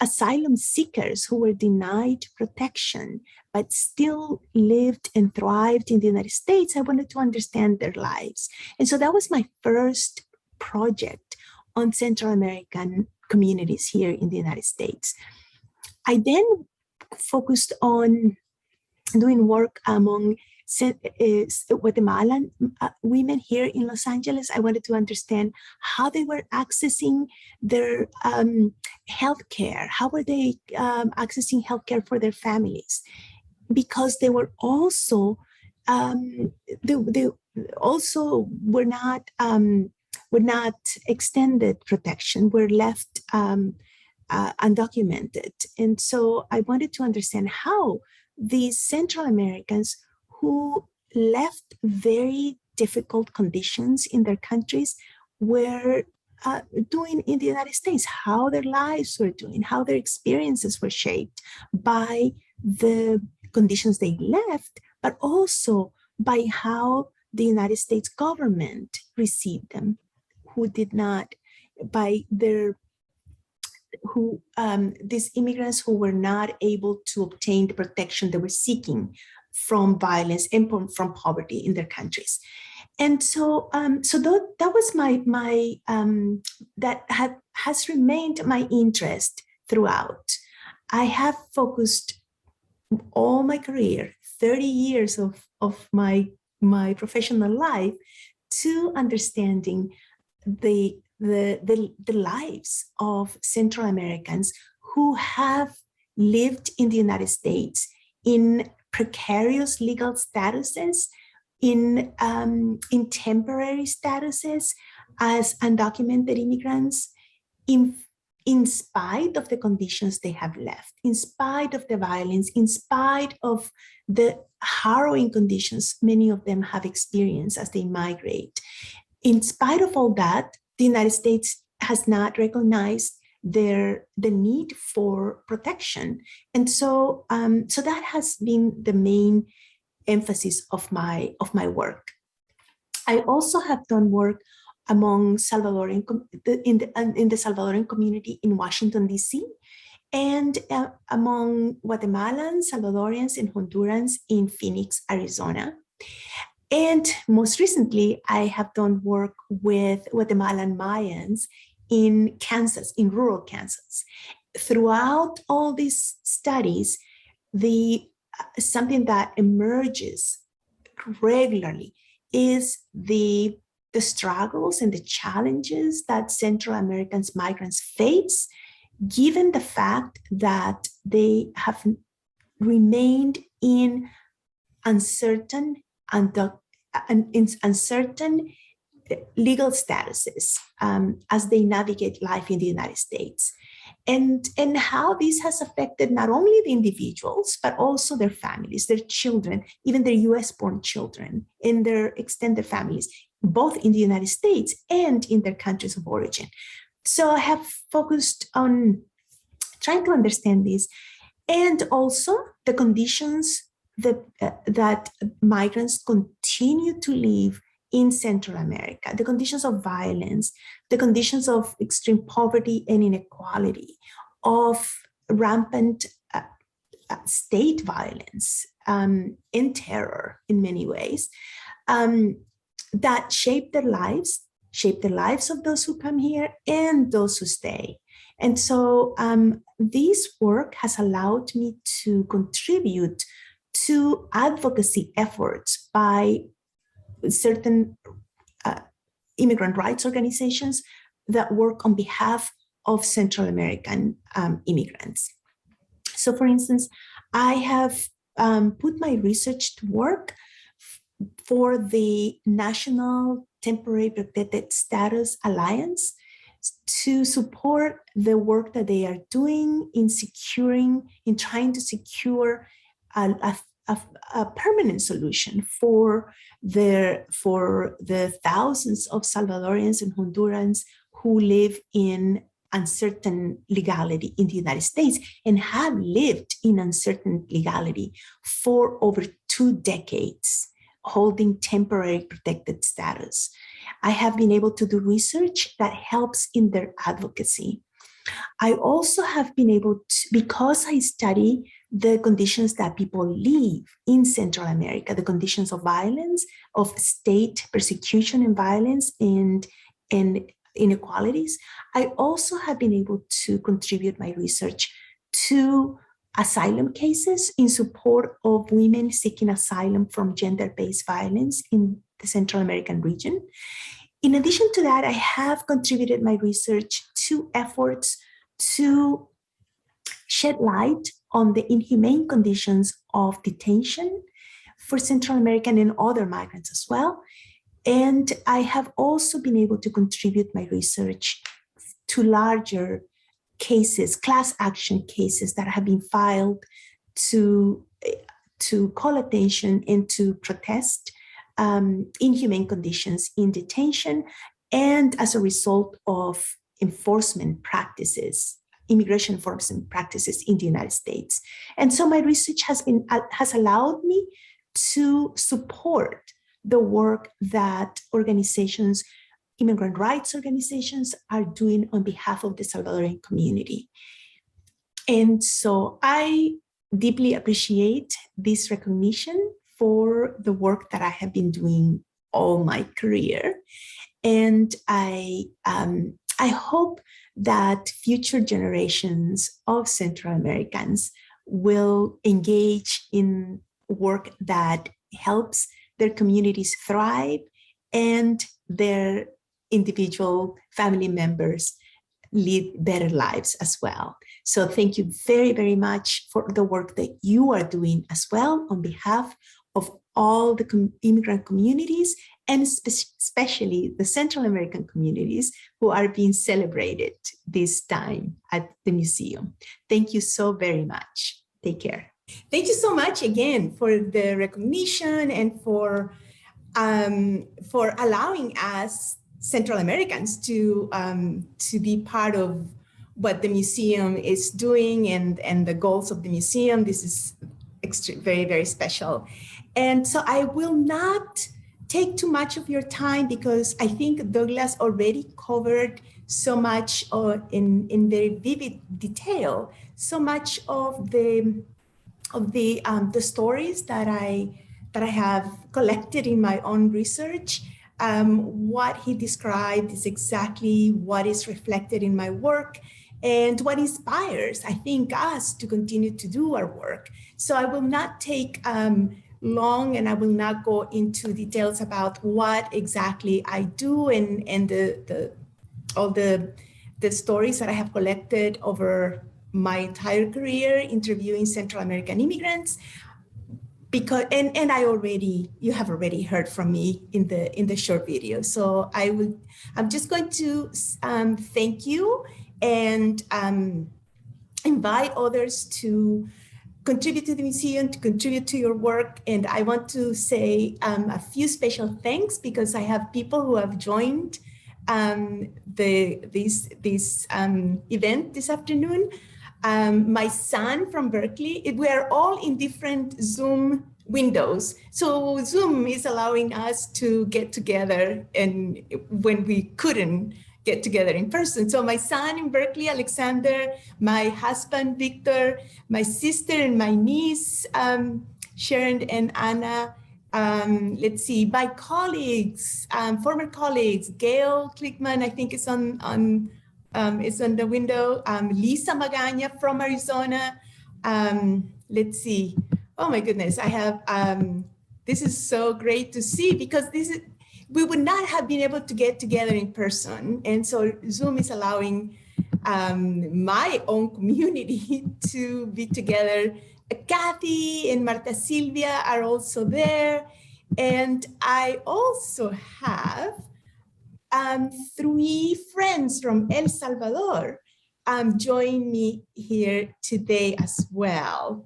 asylum seekers who were denied protection, but still lived and thrived in the United States. I wanted to understand their lives. And so that was my first project on Central American communities here in the United States. I then focused on doing work among Guatemalan women here in Los Angeles. I wanted to understand how they were accessing their healthcare. How were they accessing healthcare for their families? Because they were also they also were not extended protection. Were left undocumented, and so I wanted to understand how these Central Americans who left very difficult conditions in their countries were doing in the United States, how their lives were doing, how their experiences were shaped by the conditions they left, but also by how the United States government received them, these immigrants who were not able to obtain the protection they were seeking from violence and from poverty in their countries. And so, that was has remained my interest throughout. I have focused all my career, 30 years of my professional life, to understanding the lives of Central Americans who have lived in the United States in precarious legal statuses, in temporary statuses as undocumented immigrants, in spite of the conditions they have left, in spite of the violence, in spite of the harrowing conditions many of them have experienced as they migrate. In spite of all that, the United States has not recognized the need for protection. And so, so that has been the main emphasis of my work. I also have done work among Salvadoran in the Salvadoran community in Washington, D.C., and among Guatemalans, Salvadorians, and Hondurans in Phoenix, Arizona. And most recently, I have done work with Guatemalan Mayans in Kansas, in rural Kansas. Throughout all these studies, something that emerges regularly is the struggles and the challenges that Central Americans migrants face, given the fact that they have remained in uncertain legal statuses as they navigate life in the United States. And how this has affected not only the individuals, but also their families, their children, even their US-born children and their extended families, both in the United States and in their countries of origin. So I have focused on trying to understand this, and also the conditions that migrants continue to live in Central America, the conditions of violence, the conditions of extreme poverty and inequality, of rampant state violence and terror in many ways, that shape their lives of those who come here and those who stay. And so this work has allowed me to contribute to advocacy efforts by certain immigrant rights organizations that work on behalf of Central American immigrants. So for instance, I have put my research to work for the National Temporary Protected Status Alliance to support the work that they are doing in trying to secure a permanent solution for the thousands of Salvadorians and Hondurans who live in uncertain legality in the United States and have lived in uncertain legality for over 2 decades, holding temporary protected status. I have been able to do research that helps in their advocacy. I also have been able to, because I study the conditions that people live in Central America, the conditions of violence, of state persecution and violence and inequalities, I also have been able to contribute my research to asylum cases in support of women seeking asylum from gender-based violence in the Central American region. In addition to that, I have contributed my research to efforts to shed light on the inhumane conditions of detention for Central American and other migrants as well. And I have also been able to contribute my research to larger cases, class action cases that have been filed to call attention and to protest inhumane conditions in detention, and as a result of enforcement practices, immigration enforcement practices in the United States. And so my research has allowed me to support the work that organizations, immigrant rights organizations, are doing on behalf of the Salvadoran community. And so I deeply appreciate this recognition for the work that I have been doing all my career. And I hope that future generations of Central Americans will engage in work that helps their communities thrive and their individual family members lead better lives as well. So thank you very, very much for the work that you are doing as well on behalf of all the immigrant communities, and especially the Central American communities who are being celebrated this time at the museum. Thank you so very much. Take care. Thank you so much again for the recognition and for allowing us Central Americans to be part of what the museum is doing and the goals of the museum. This is very, very special. And so I will not take too much of your time because I think Douglas already covered so much in very vivid detail, so much of the stories that I have collected in my own research. What he described is exactly what is reflected in my work and what inspires, I think, us to continue to do our work. So I will not take long, and I will not go into details about what exactly I do and all the stories that I have collected over my entire career interviewing Central American immigrants. Because you have already heard from me in the short video. So I'm just going to thank you and invite others to contribute to the museum, to contribute to your work. And I want to say a few special thanks because I have people who have joined this event this afternoon. My son from Berkeley, we are all in different Zoom windows. So Zoom is allowing us to get together and when we couldn't get together in person. So my son in Berkeley, Alexander, my husband, Victor, my sister and my niece, Sharon and Anna, let's see, my colleagues, former colleagues, Gail Klickman, I think is on the window, Lisa Magana from Arizona. Let's see, oh my goodness, I have, this is so great to see because we would not have been able to get together in person. And so Zoom is allowing my own community to be together. Kathy and Marta Silvia are also there. And I also have 3 friends from El Salvador join me here today as well.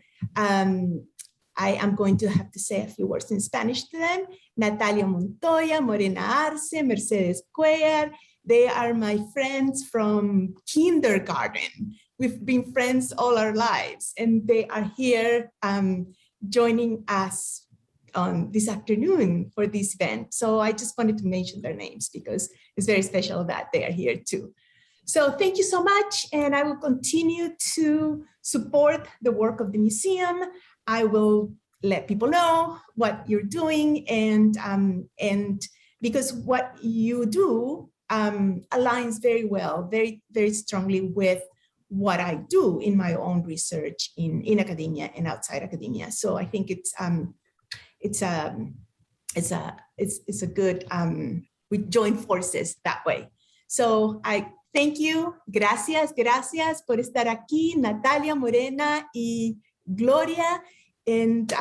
I am going to have to say a few words in Spanish to them. Natalia Montoya, Morena Arce, Mercedes Cuellar. They are my friends from kindergarten. We've been friends all our lives, and they are here joining us on this afternoon for this event. So I just wanted to mention their names because it's very special that they are here too. So thank you so much, and I will continue to support the work of the museum. I will let people know what you're doing, and because what you do aligns very well, very, very strongly with what I do in my own research in academia and outside academia. So I think it's a good, we join forces that way. So I thank you. Gracias por estar aquí, Natalia, Morena y Gloria. And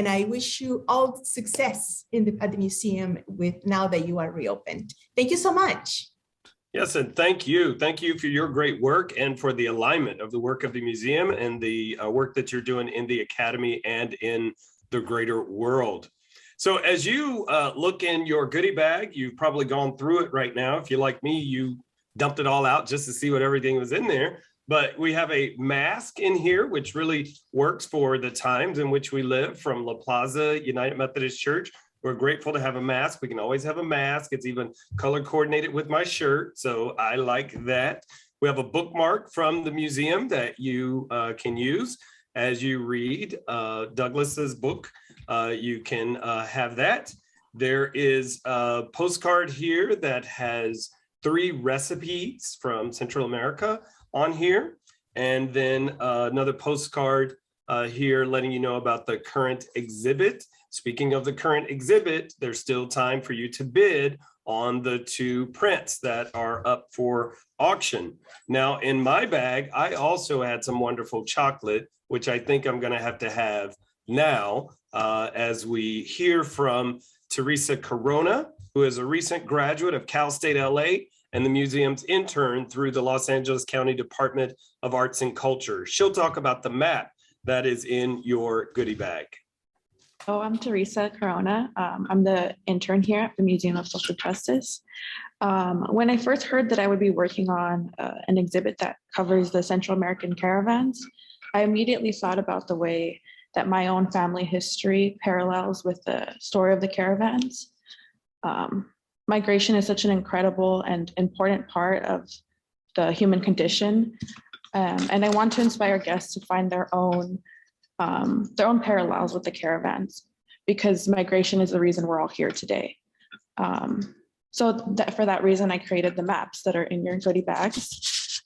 I wish you all success at the museum now that you are reopened. Thank you so much. Yes, and thank you. Thank you for your great work and for the alignment of the work of the museum and the work that you're doing in the academy and in the greater world. So as you look in your goodie bag, you've probably gone through it right now. If you're like me, you dumped it all out just to see what everything was in there. But we have a mask in here, which really works for the times in which we live from La Plaza United Methodist Church. We're grateful to have a mask. We can always have a mask. It's even color coordinated with my shirt, so I like that. We have a bookmark from the museum that you can use as you read Douglas's book. You can have that. There is a postcard here that has 3 recipes from Central America on here. And then another postcard here letting you know about the current exhibit. Speaking of the current exhibit, there's still time for you to bid on the 2 prints that are up for auction. Now, in my bag, I also had some wonderful chocolate, which I think I'm going to have now as we hear from Theresa Corona, who is a recent graduate of Cal State LA and the museum's intern through the Los Angeles County Department of Arts and Culture. She'll talk about the map that is in your goodie bag. Oh, I'm Theresa Corona. I'm the intern here at the Museum of Social Justice. When I first heard that I would be working on an exhibit that covers the Central American caravans, I immediately thought about the way that my own family history parallels with the story of the caravans. Migration is such an incredible and important part of the human condition. And I want to inspire guests to find their own parallels with the caravans, because migration is the reason we're all here today. So for that reason, I created the maps that are in your goodie bags.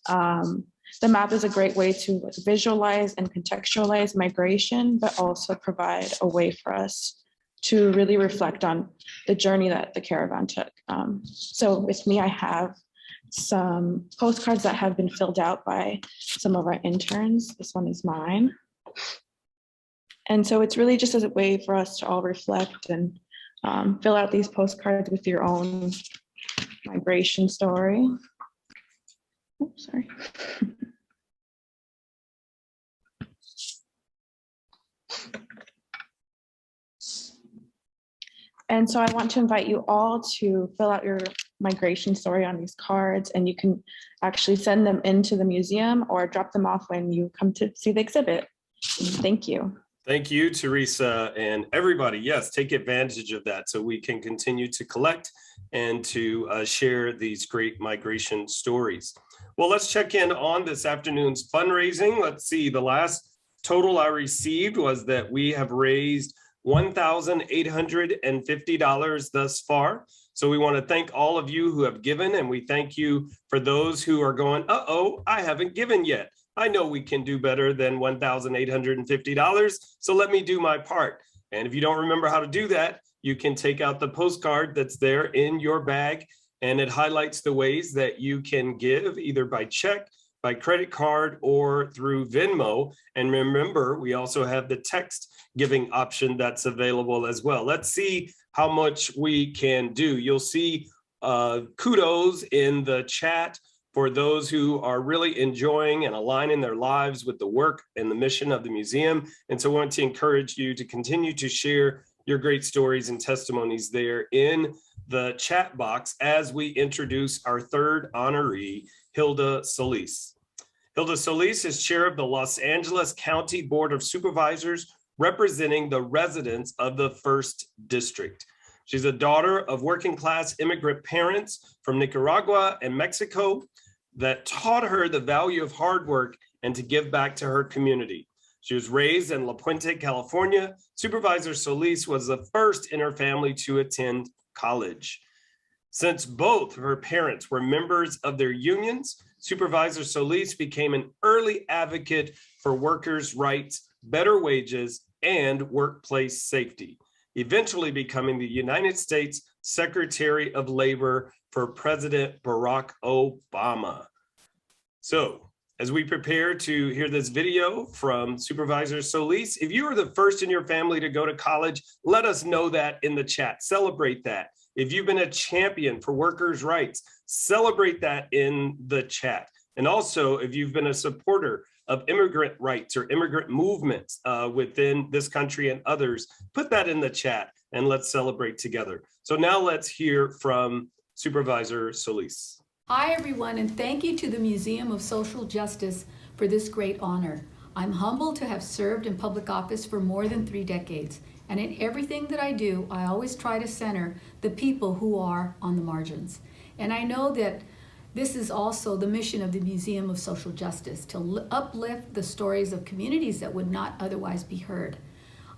The map is a great way to visualize and contextualize migration, but also provide a way for us to really reflect on the journey that the caravan took. So with me, I have some postcards that have been filled out by some of our interns. This one is mine. And so it's really just as a way for us to all reflect and fill out these postcards with your own migration story. Oops, sorry. And so I want to invite you all to fill out your migration story on these cards, and you can actually send them into the museum or drop them off when you come to see the exhibit. Thank you. Thank you, Theresa, and everybody. Yes, take advantage of that so we can continue to collect and to share these great migration stories. Well, let's check in on this afternoon's fundraising. Let's see, the last total I received was that we have raised $1,850 thus far. So we want to thank all of you who have given, and we thank you for those who are going, uh-oh, I haven't given yet. I know we can do better than $1,850, so let me do my part. And if you don't remember how to do that, you can take out the postcard that's there in your bag, and it highlights the ways that you can give either by check, by credit card, or through Venmo. And remember, we also have the text giving option that's available as well. Let's see how much we can do. You'll see kudos in the chat for those who are really enjoying and aligning their lives with the work and the mission of the museum. And so I want to encourage you to continue to share your great stories and testimonies there in the chat box as we introduce our third honoree, Hilda Solis. Hilda Solis is chair of the Los Angeles County Board of Supervisors, representing the residents of the 1st District. She's a daughter of working class immigrant parents from Nicaragua and Mexico that taught her the value of hard work and to give back to her community. She was raised in La Puente, California. Supervisor Solis was the first in her family to attend college. Since both of her parents were members of their unions, Supervisor Solis became an early advocate for workers' rights, better wages, and workplace safety, eventually becoming the United States Secretary of Labor for President Barack Obama. So, as we prepare to hear this video from Supervisor Solis, if you are the first in your family to go to college, let us know that in the chat. Celebrate that. If you've been a champion for workers' rights, celebrate that in the chat. And also, if you've been a supporter of immigrant rights or immigrant movements within this country and others, put that in the chat and let's celebrate together. So now let's hear from Supervisor Solis. Hi, everyone, and thank you to the Museum of Social Justice for this great honor. I'm humbled to have served in public office for more than 3 decades, and in everything that I do, I always try to center the people who are on the margins. And I know that this is also the mission of the Museum of Social Justice, to uplift the stories of communities that would not otherwise be heard.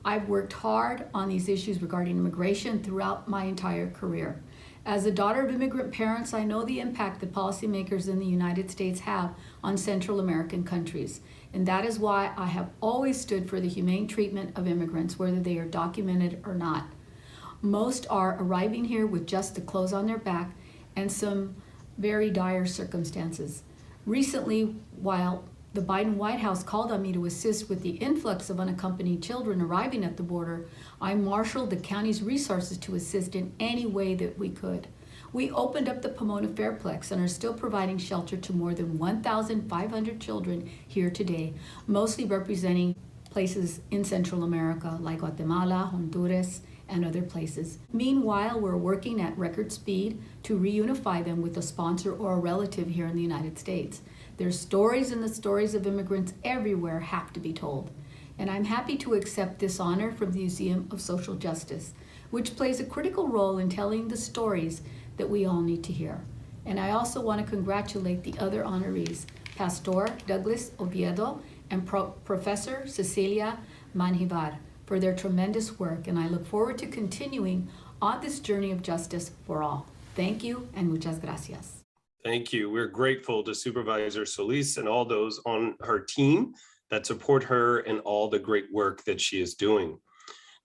I've worked hard on these issues regarding immigration throughout my entire career. As a daughter of immigrant parents, I know the impact that policymakers in the United States have on Central American countries. And that is why I have always stood for the humane treatment of immigrants, whether they are documented or not. Most are arriving here with just the clothes on their back and some very dire circumstances. Recently, while the Biden White House called on me to assist with the influx of unaccompanied children arriving at the border, I marshaled the county's resources to assist in any way that we could. We opened up the Pomona Fairplex and are still providing shelter to more than 1,500 children here today, mostly representing places in Central America like Guatemala, Honduras, and other places. Meanwhile, we're working at record speed to reunify them with a sponsor or a relative here in the United States. Their stories and the stories of immigrants everywhere have to be told. And I'm happy to accept this honor from the Museum of Social Justice, which plays a critical role in telling the stories that we all need to hear. And I also want to congratulate the other honorees, Pastor Douglas Oviedo and Professor Cecilia Menjívar, for their tremendous work, and I look forward to continuing on this journey of justice for all. Thank you and muchas gracias. Thank you. We're grateful to Supervisor Solis and all those on her team that support her and all the great work that she is doing.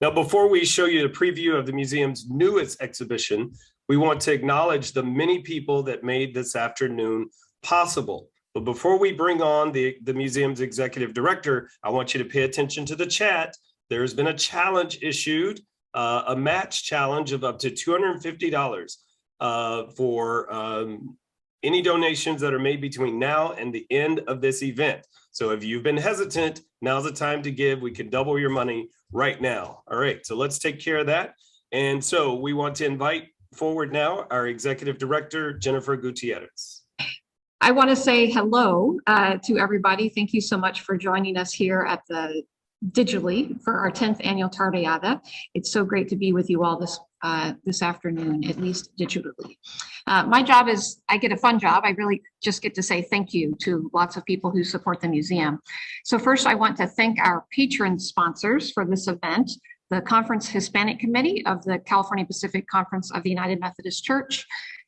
Now, before we show you a preview of the museum's newest exhibition, we want to acknowledge the many people that made this afternoon possible. But before we bring on the museum's executive director, I want you to pay attention to the chat. There's been a challenge issued, a match challenge of up to $250 for any donations that are made between now and the end of this event. So if you've been hesitant, now's the time to give. We can double your money right now. All right, so let's take care of that. And so we want to invite forward now our executive director, Jennifer Gutierrez. I want to say hello to everybody. Thank you so much for joining us here at the digitally for our 10th annual Tardeada. It's so great to be with you all this afternoon, at least digitally. My job is, I get a fun job. I really just get to say thank you to lots of people who support the museum. So first, I want to thank our patron sponsors for this event, the Conference Hispanic Committee of the California Pacific Conference of the United Methodist Church,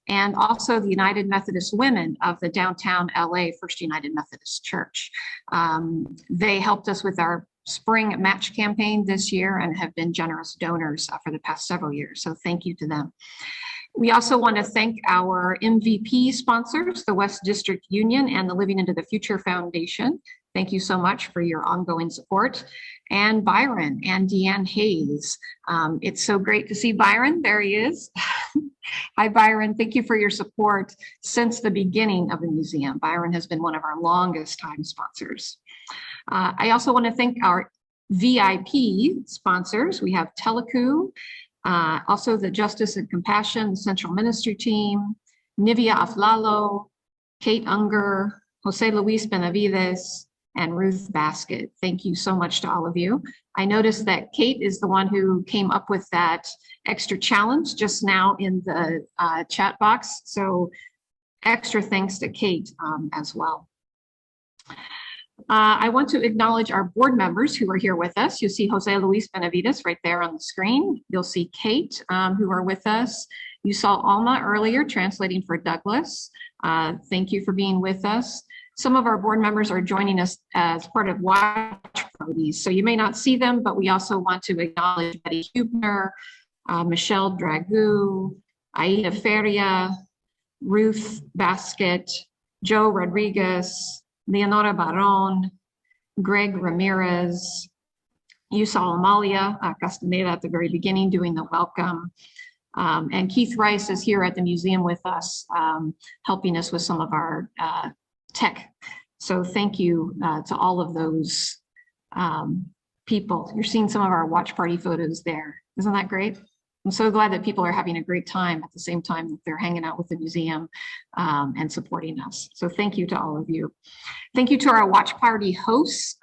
and also the United Methodist Women of the Downtown LA First United Methodist Church. They helped us with our spring match campaign this year and have been generous donors for the past several years. So thank you to them. We also want to thank our MVP sponsors, the West District Union and the Living Into the Future Foundation. Thank you so much for your ongoing support. And Byron and Deanne Hayes. It's so great to see Byron. There he is. Hi, Byron. Thank you for your support since the beginning of the museum. Byron has been one of our longest time sponsors. I also want to thank our VIP sponsors. We have Telecu, also the Justice and Compassion, the Central Ministry Team, Nivea Aflalo, Kate Unger, Jose Luis Benavides, and Ruth Basket. Thank you so much to all of you. I noticed that Kate is the one who came up with that extra challenge just now in the chat box. So extra thanks to Kate as well. I want to acknowledge our board members who are here with us. You'll see Jose Luis Benavides right there on the screen. You'll see Kate who are with us. You saw Alma earlier translating for Douglas. Thank you for being with us. Some of our board members are joining us as part of watch parties. So you may not see them, but we also want to acknowledge Betty Hubner, Michelle Dragoo, Aida Feria, Ruth Basket, Joe Rodriguez, Leonora Barron, Greg Ramirez. You saw Amalia Castaneda at the very beginning doing the welcome. And Keith Rice is here at the museum with us, helping us with some of our tech. So thank you to all of those people. You're seeing some of our watch party photos there. Isn't that great? I'm so glad that people are having a great time at the same time that they're hanging out with the museum and supporting us. So thank you to all of you. Thank you to our watch party hosts,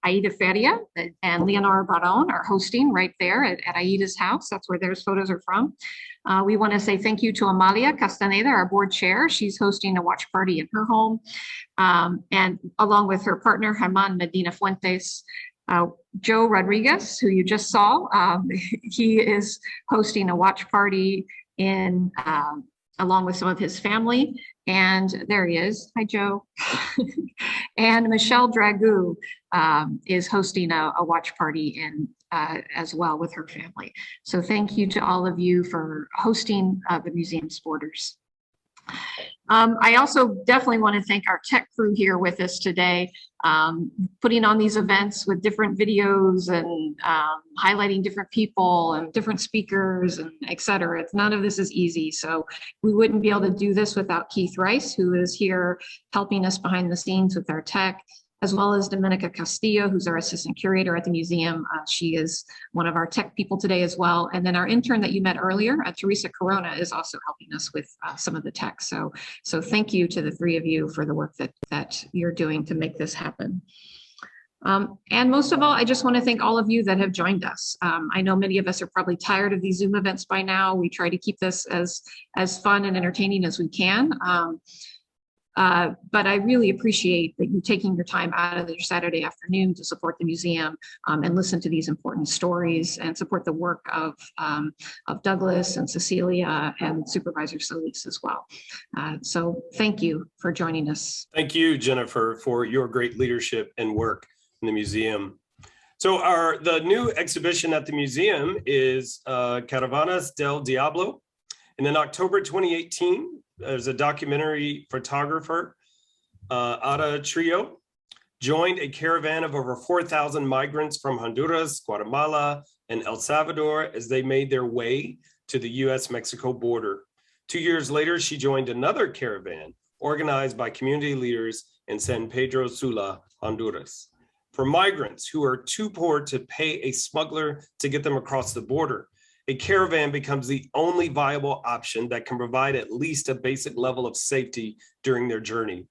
Aida Feria and Leonora Barón are hosting right there at Aida's house. That's where those photos are from. We want to say thank you to Amalia Castaneda, our board chair. She's hosting a watch party in her home. And along with her partner, Germán Medina Fuentes. Joe Rodriguez, who you just saw, he is hosting a watch party in along with some of his family. And there he is. Hi, Joe. And Michelle Dragoo is hosting a watch party in as well with her family. So thank you to all of you for hosting the museum's borders. I also definitely want to thank our tech crew here with us today, putting on these events with different videos and highlighting different people and different speakers and et cetera. None of this is easy. So we wouldn't be able to do this without Keith Rice, who is here helping us behind the scenes with our tech, as well as Dominica Castillo, who's our assistant curator at the museum. She is one of our tech people today as well. And then our intern that you met earlier, Theresa Corona, is also helping us with some of the tech. So thank you to the three of you for the work that you're doing to make this happen. And most of all, I just want to thank all of you that have joined us. I know many of us are probably tired of these Zoom events by now. We try to keep this as fun and entertaining as we can. But I really appreciate that you taking your time out of your Saturday afternoon to support the museum and listen to these important stories and support the work of Douglas and Cecilia and Supervisor Solis as well. So thank you for joining us. Thank you, Jennifer, for your great leadership and work in the museum. So the new exhibition at the museum is Caravanas del Diablo. And in October 2018, there's a documentary photographer, Ada Trillo, joined a caravan of over 4,000 migrants from Honduras, Guatemala, and El Salvador as they made their way to the US-Mexico border. 2 years later, she joined another caravan organized by community leaders in San Pedro Sula, Honduras, for migrants who are too poor to pay a smuggler to get them across the border. A caravan becomes the only viable option that can provide at least a basic level of safety during their journey.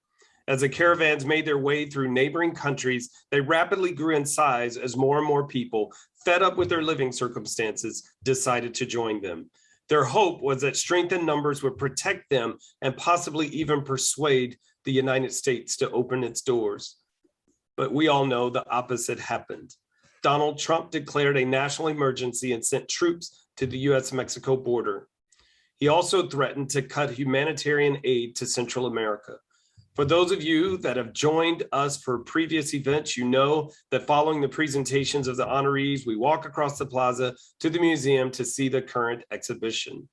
As the caravans made their way through neighboring countries, they rapidly grew in size as more and more people, fed up with their living circumstances, decided to join them. Their hope was that strengthened numbers would protect them and possibly even persuade the United States to open its doors. But we all know the opposite happened. Donald Trump declared a national emergency and sent troops to the US-Mexico border. He also threatened to cut humanitarian aid to Central America. For those of you that have joined us for previous events, you know that following the presentations of the honorees, we walk across the plaza to the museum to see the current exhibition.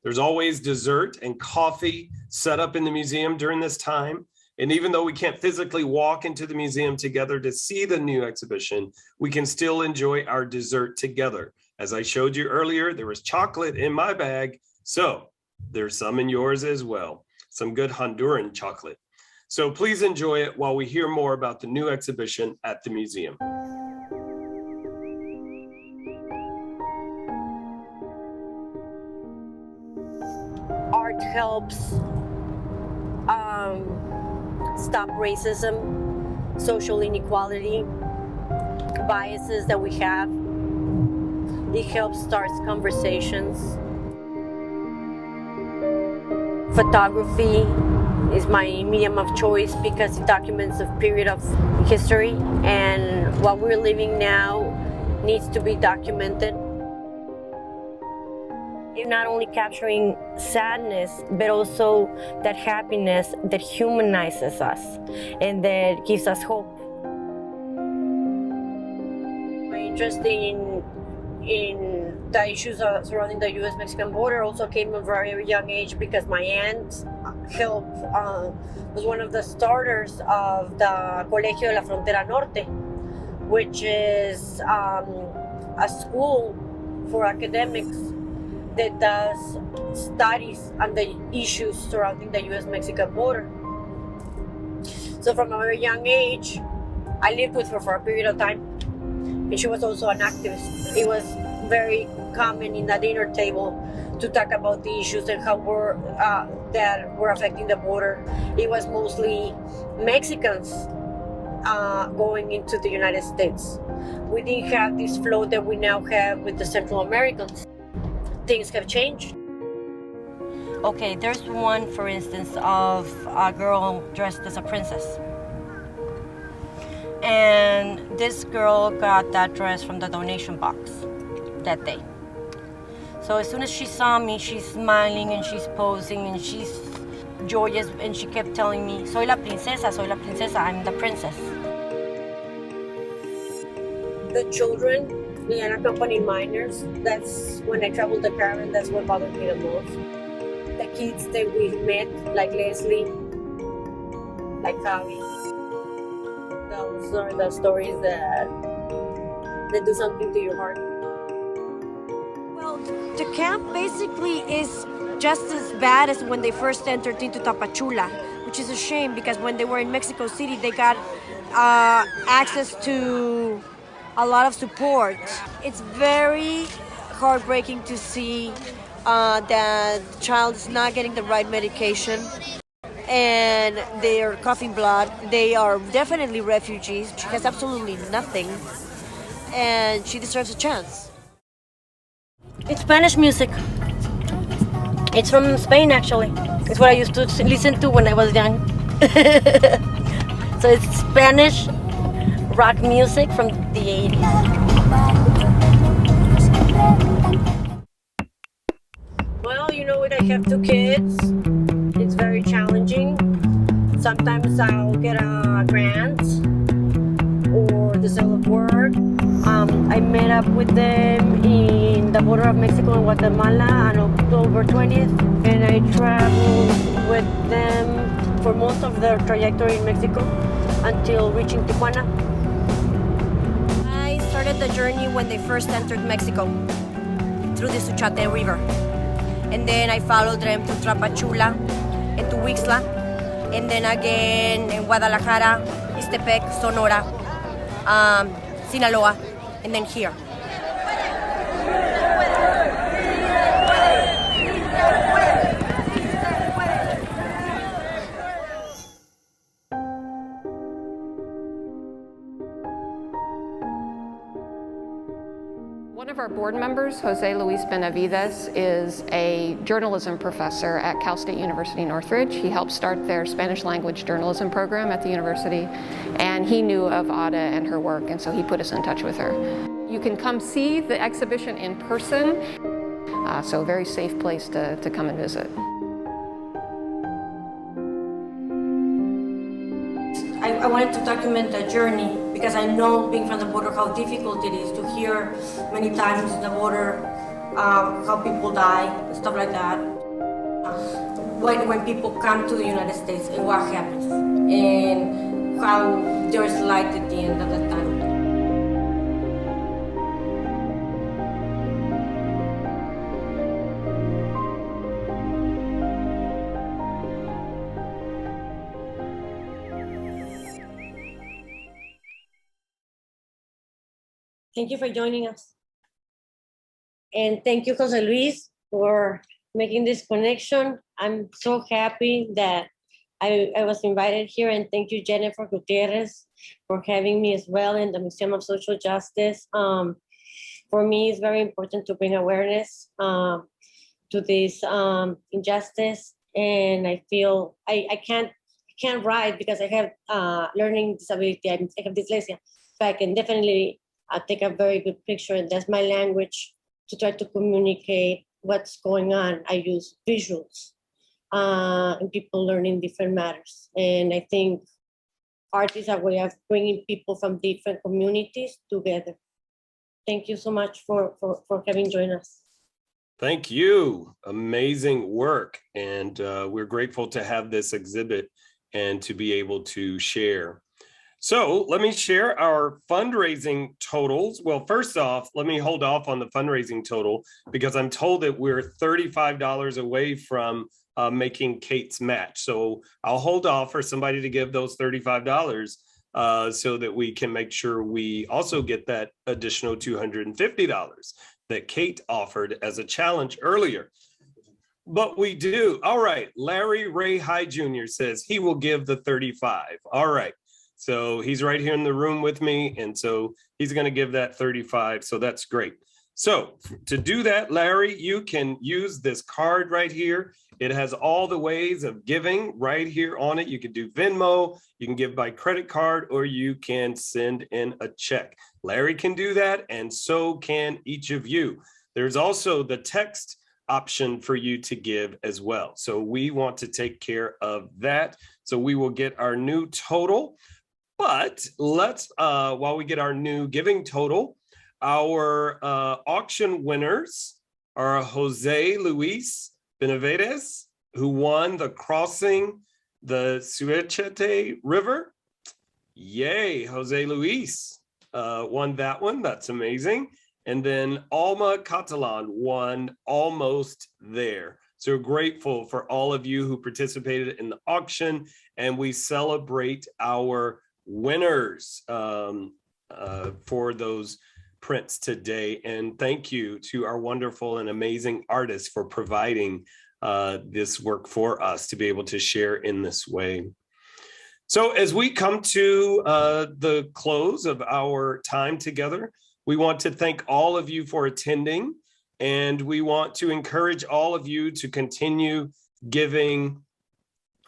There's always dessert and coffee set up in the museum during this time. And even though we can't physically walk into the museum together to see the new exhibition, we can still enjoy our dessert together. As I showed you earlier, there was chocolate in my bag, so there's some in yours as well, some good Honduran chocolate. So please enjoy it while we hear more about the new exhibition at the museum. Art helps stop racism, social inequality, biases that we have. It helps start conversations. Photography is my medium of choice because it documents a period of history, and what we're living now needs to be documented. It's not only capturing sadness, but also that happiness that humanizes us and that gives us hope. My interest in the issues surrounding the US-Mexican border also came at a very young age because my aunt was one of the starters of the Colegio de la Frontera Norte, which is a school for academics that does studies on the issues surrounding the US-Mexican border. So from a very young age, I lived with her for a period of time, and she was also an activist. It was very common in the dinner table to talk about the issues and how that were affecting the border. It was mostly Mexicans going into the United States. We didn't have this flow that we now have with the Central Americans. Things have changed. Okay, there's one, for instance, of a girl dressed as a princess. And this girl got that dress from the donation box that day. So as soon as she saw me, she's smiling and she's posing and she's joyous, and she kept telling me, soy la princesa, I'm the princess. The children, the unaccompanied minors, that's when I traveled the caravan, that's what bothered me the most. The kids that we met, like Leslie, like Javi, those are the stories that do something to your heart. Well, the camp basically is just as bad as when they first entered into Tapachula, which is a shame because when they were in Mexico City, they got access to a lot of support. It's very heartbreaking to see that the child is not getting the right medication and they are coughing blood. They are definitely refugees. She has absolutely nothing and she deserves a chance. It's Spanish music. It's from Spain, actually. It's what I used to listen to when I was young. So it's Spanish rock music from the 80s. Well, you know what? I have 2 kids. It's very challenging. Sometimes I'll get a grant or the sale of work. I met up with them in the border of Mexico and Guatemala on October 20th, and I traveled with them for most of their trajectory in Mexico until reaching Tijuana. I started the journey when they first entered Mexico through the Suchate River, and then I followed them to Tapachula and to Huixla, and then again in Guadalajara, Ixtepec, Sonora, Sinaloa, and then here. One of our board members, Jose Luis Benavides, is a journalism professor at Cal State University Northridge. He helped start their Spanish language journalism program at the university, and he knew of Ada and her work, and so he put us in touch with her. You can come see the exhibition in person, so a very safe place to come and visit. I wanted to document the journey because I know, being from the border, how difficult it is to hear many times the border, how people die, and stuff like that. When people come to the United States and what happens, and how there's light at the end of the tunnel. Thank you for joining us. And thank you, Jose Luis, for making this connection. I'm so happy that I was invited here, and thank you, Jennifer Gutierrez, for having me as well in the Museum of Social Justice. For me, it's very important to bring awareness to this injustice, and I feel I can't write because I have learning disability. I have dyslexia, so I can definitely take a very good picture, and that's my language to try to communicate what's going on. I use visuals, and people learning different matters. And I think art is a way of bringing people from different communities together. Thank you so much for having joined us. Thank you. Amazing work. And we're grateful to have this exhibit and to be able to share. So let me share our fundraising totals. Well, first off, let me hold off on the fundraising total because I'm told that we're $35 away from making Kate's match. So I'll hold off for somebody to give those $35 so that we can make sure we also get that additional $250 that Kate offered as a challenge earlier. But we do. All right. Larry Ray High Jr. says he will give the 35. All right. So he's right here in the room with me. And so he's going to give that 35. So that's great. So to do that, Larry, you can use this card right here. It has all the ways of giving right here on it. You can do Venmo, you can give by credit card, or you can send in a check. Larry can do that, and so can each of you. There's also the text option for you to give as well. So we want to take care of that. So we will get our new total, but let's, while we get our new giving total, our auction winners are Jose Luis Benavides, who won the Crossing the Suechete River. Yay, Jose Luis won that one. That's amazing. And then Alma Catalan won Almost There. So we're grateful for all of you who participated in the auction, and we celebrate our winners for those prints today. And thank you to our wonderful and amazing artists for providing this work for us to be able to share in this way. So as we come to the close of our time together, we want to thank all of you for attending, and we want to encourage all of you to continue giving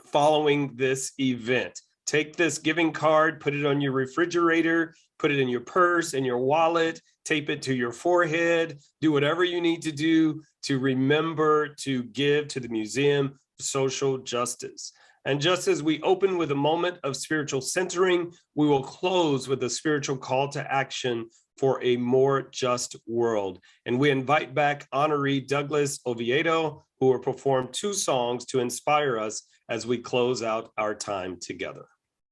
following this event. Take this giving card, put it on your refrigerator, put it in your purse, in your wallet, tape it to your forehead, do whatever you need to do to remember to give to the Museum of Social Justice. And just as we open with a moment of spiritual centering, we will close with a spiritual call to action for a more just world. And we invite back honoree Douglas Oviedo, who will perform 2 songs to inspire us as we close out our time together.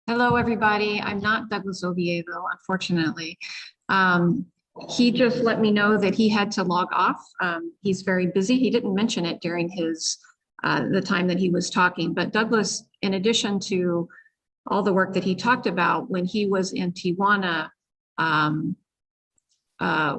Hello, everybody. I'm not Douglas Oviedo, unfortunately. He just let me know that he had to log off. He's very busy. He didn't mention it during his the time that he was talking, but Douglas, in addition to all the work that he talked about when he was in Tijuana,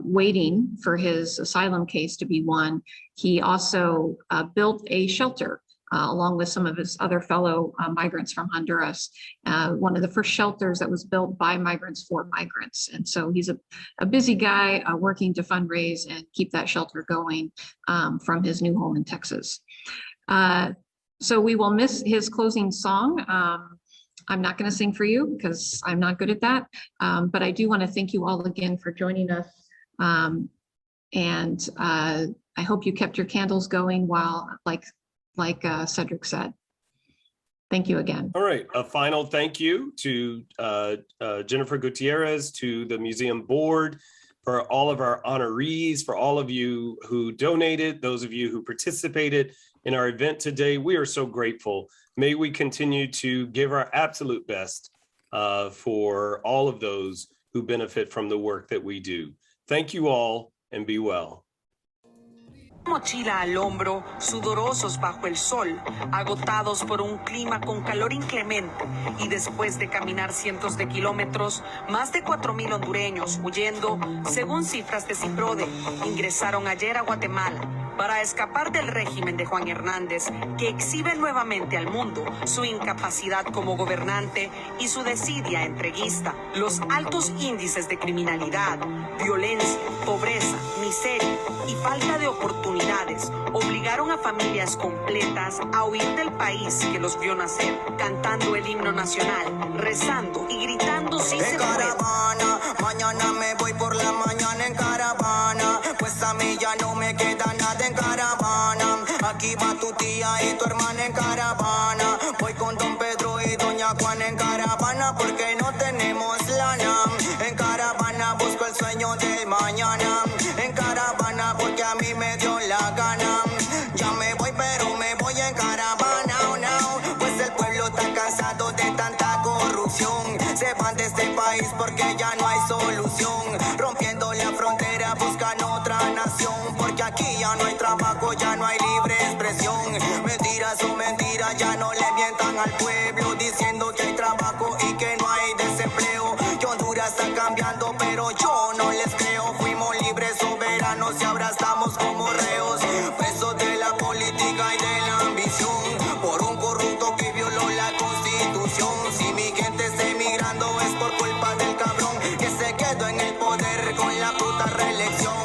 waiting for his asylum case to be won, he also built a shelter along with some of his other fellow migrants from Honduras. One of the first shelters that was built by migrants for migrants. And so he's a busy guy working to fundraise and keep that shelter going from his new home in Texas. So we will miss his closing song. I'm not going to sing for you because I'm not good at that. But I do want to thank you all again for joining us. And I hope you kept your candles going while, like Cedrick said. Thank you again. All right, a final thank you to Jennifer Gutierrez, to the museum board, for all of our honorees, for all of you who donated, those of you who participated in our event today. We are so grateful. May we continue to give our absolute best for all of those who benefit from the work that we do. Thank you all, and be well. Mochila al hombro, sudorosos bajo el sol, agotados por un clima con calor inclemente, y después de caminar cientos de kilómetros, más de 4,000 hondureños huyendo, según cifras de CIPRODE, ingresaron ayer a Guatemala para escapar del régimen de Juan Hernández, que exhibe nuevamente al mundo su incapacidad como gobernante y su desidia entreguista. Los altos índices de criminalidad, violencia, pobreza, miseria y falta de oportunidades obligaron a familias completas a huir del país que los vio nacer, cantando el himno nacional, rezando y gritando si se puede. Mañana me voy por la mañana en caravana, pues a mí ya no me queda nada en caravana. Aquí va tu tía y tu hermana en caravana. Voy con don Pedro y doña Juana en caravana porque no tenemos lana. En caravana busco el sueño del mañana. En caravana porque a mí me dio la gana. Ya me voy pero me voy en caravana, oh no. Pues el pueblo está cansado de tanta corrupción. Se van de este país porque ya no hay solución. Rompiendo la frontera buscan otra nación. Porque aquí ya no hay trabajo, ya no hay libre expresión. Mentiras son mentiras, ya no le mientan al pueblo diciendo que hay trabajo y que no hay desempleo. Que Honduras está cambiando pero yo no les creo. Fuimos libres, soberanos y ahora estamos como reos, presos de la política y de la ambición, por un corrupto que violó la constitución. Si mi gente está emigrando es por culpa del cabrón que se quedó en el poder con la puta reelección.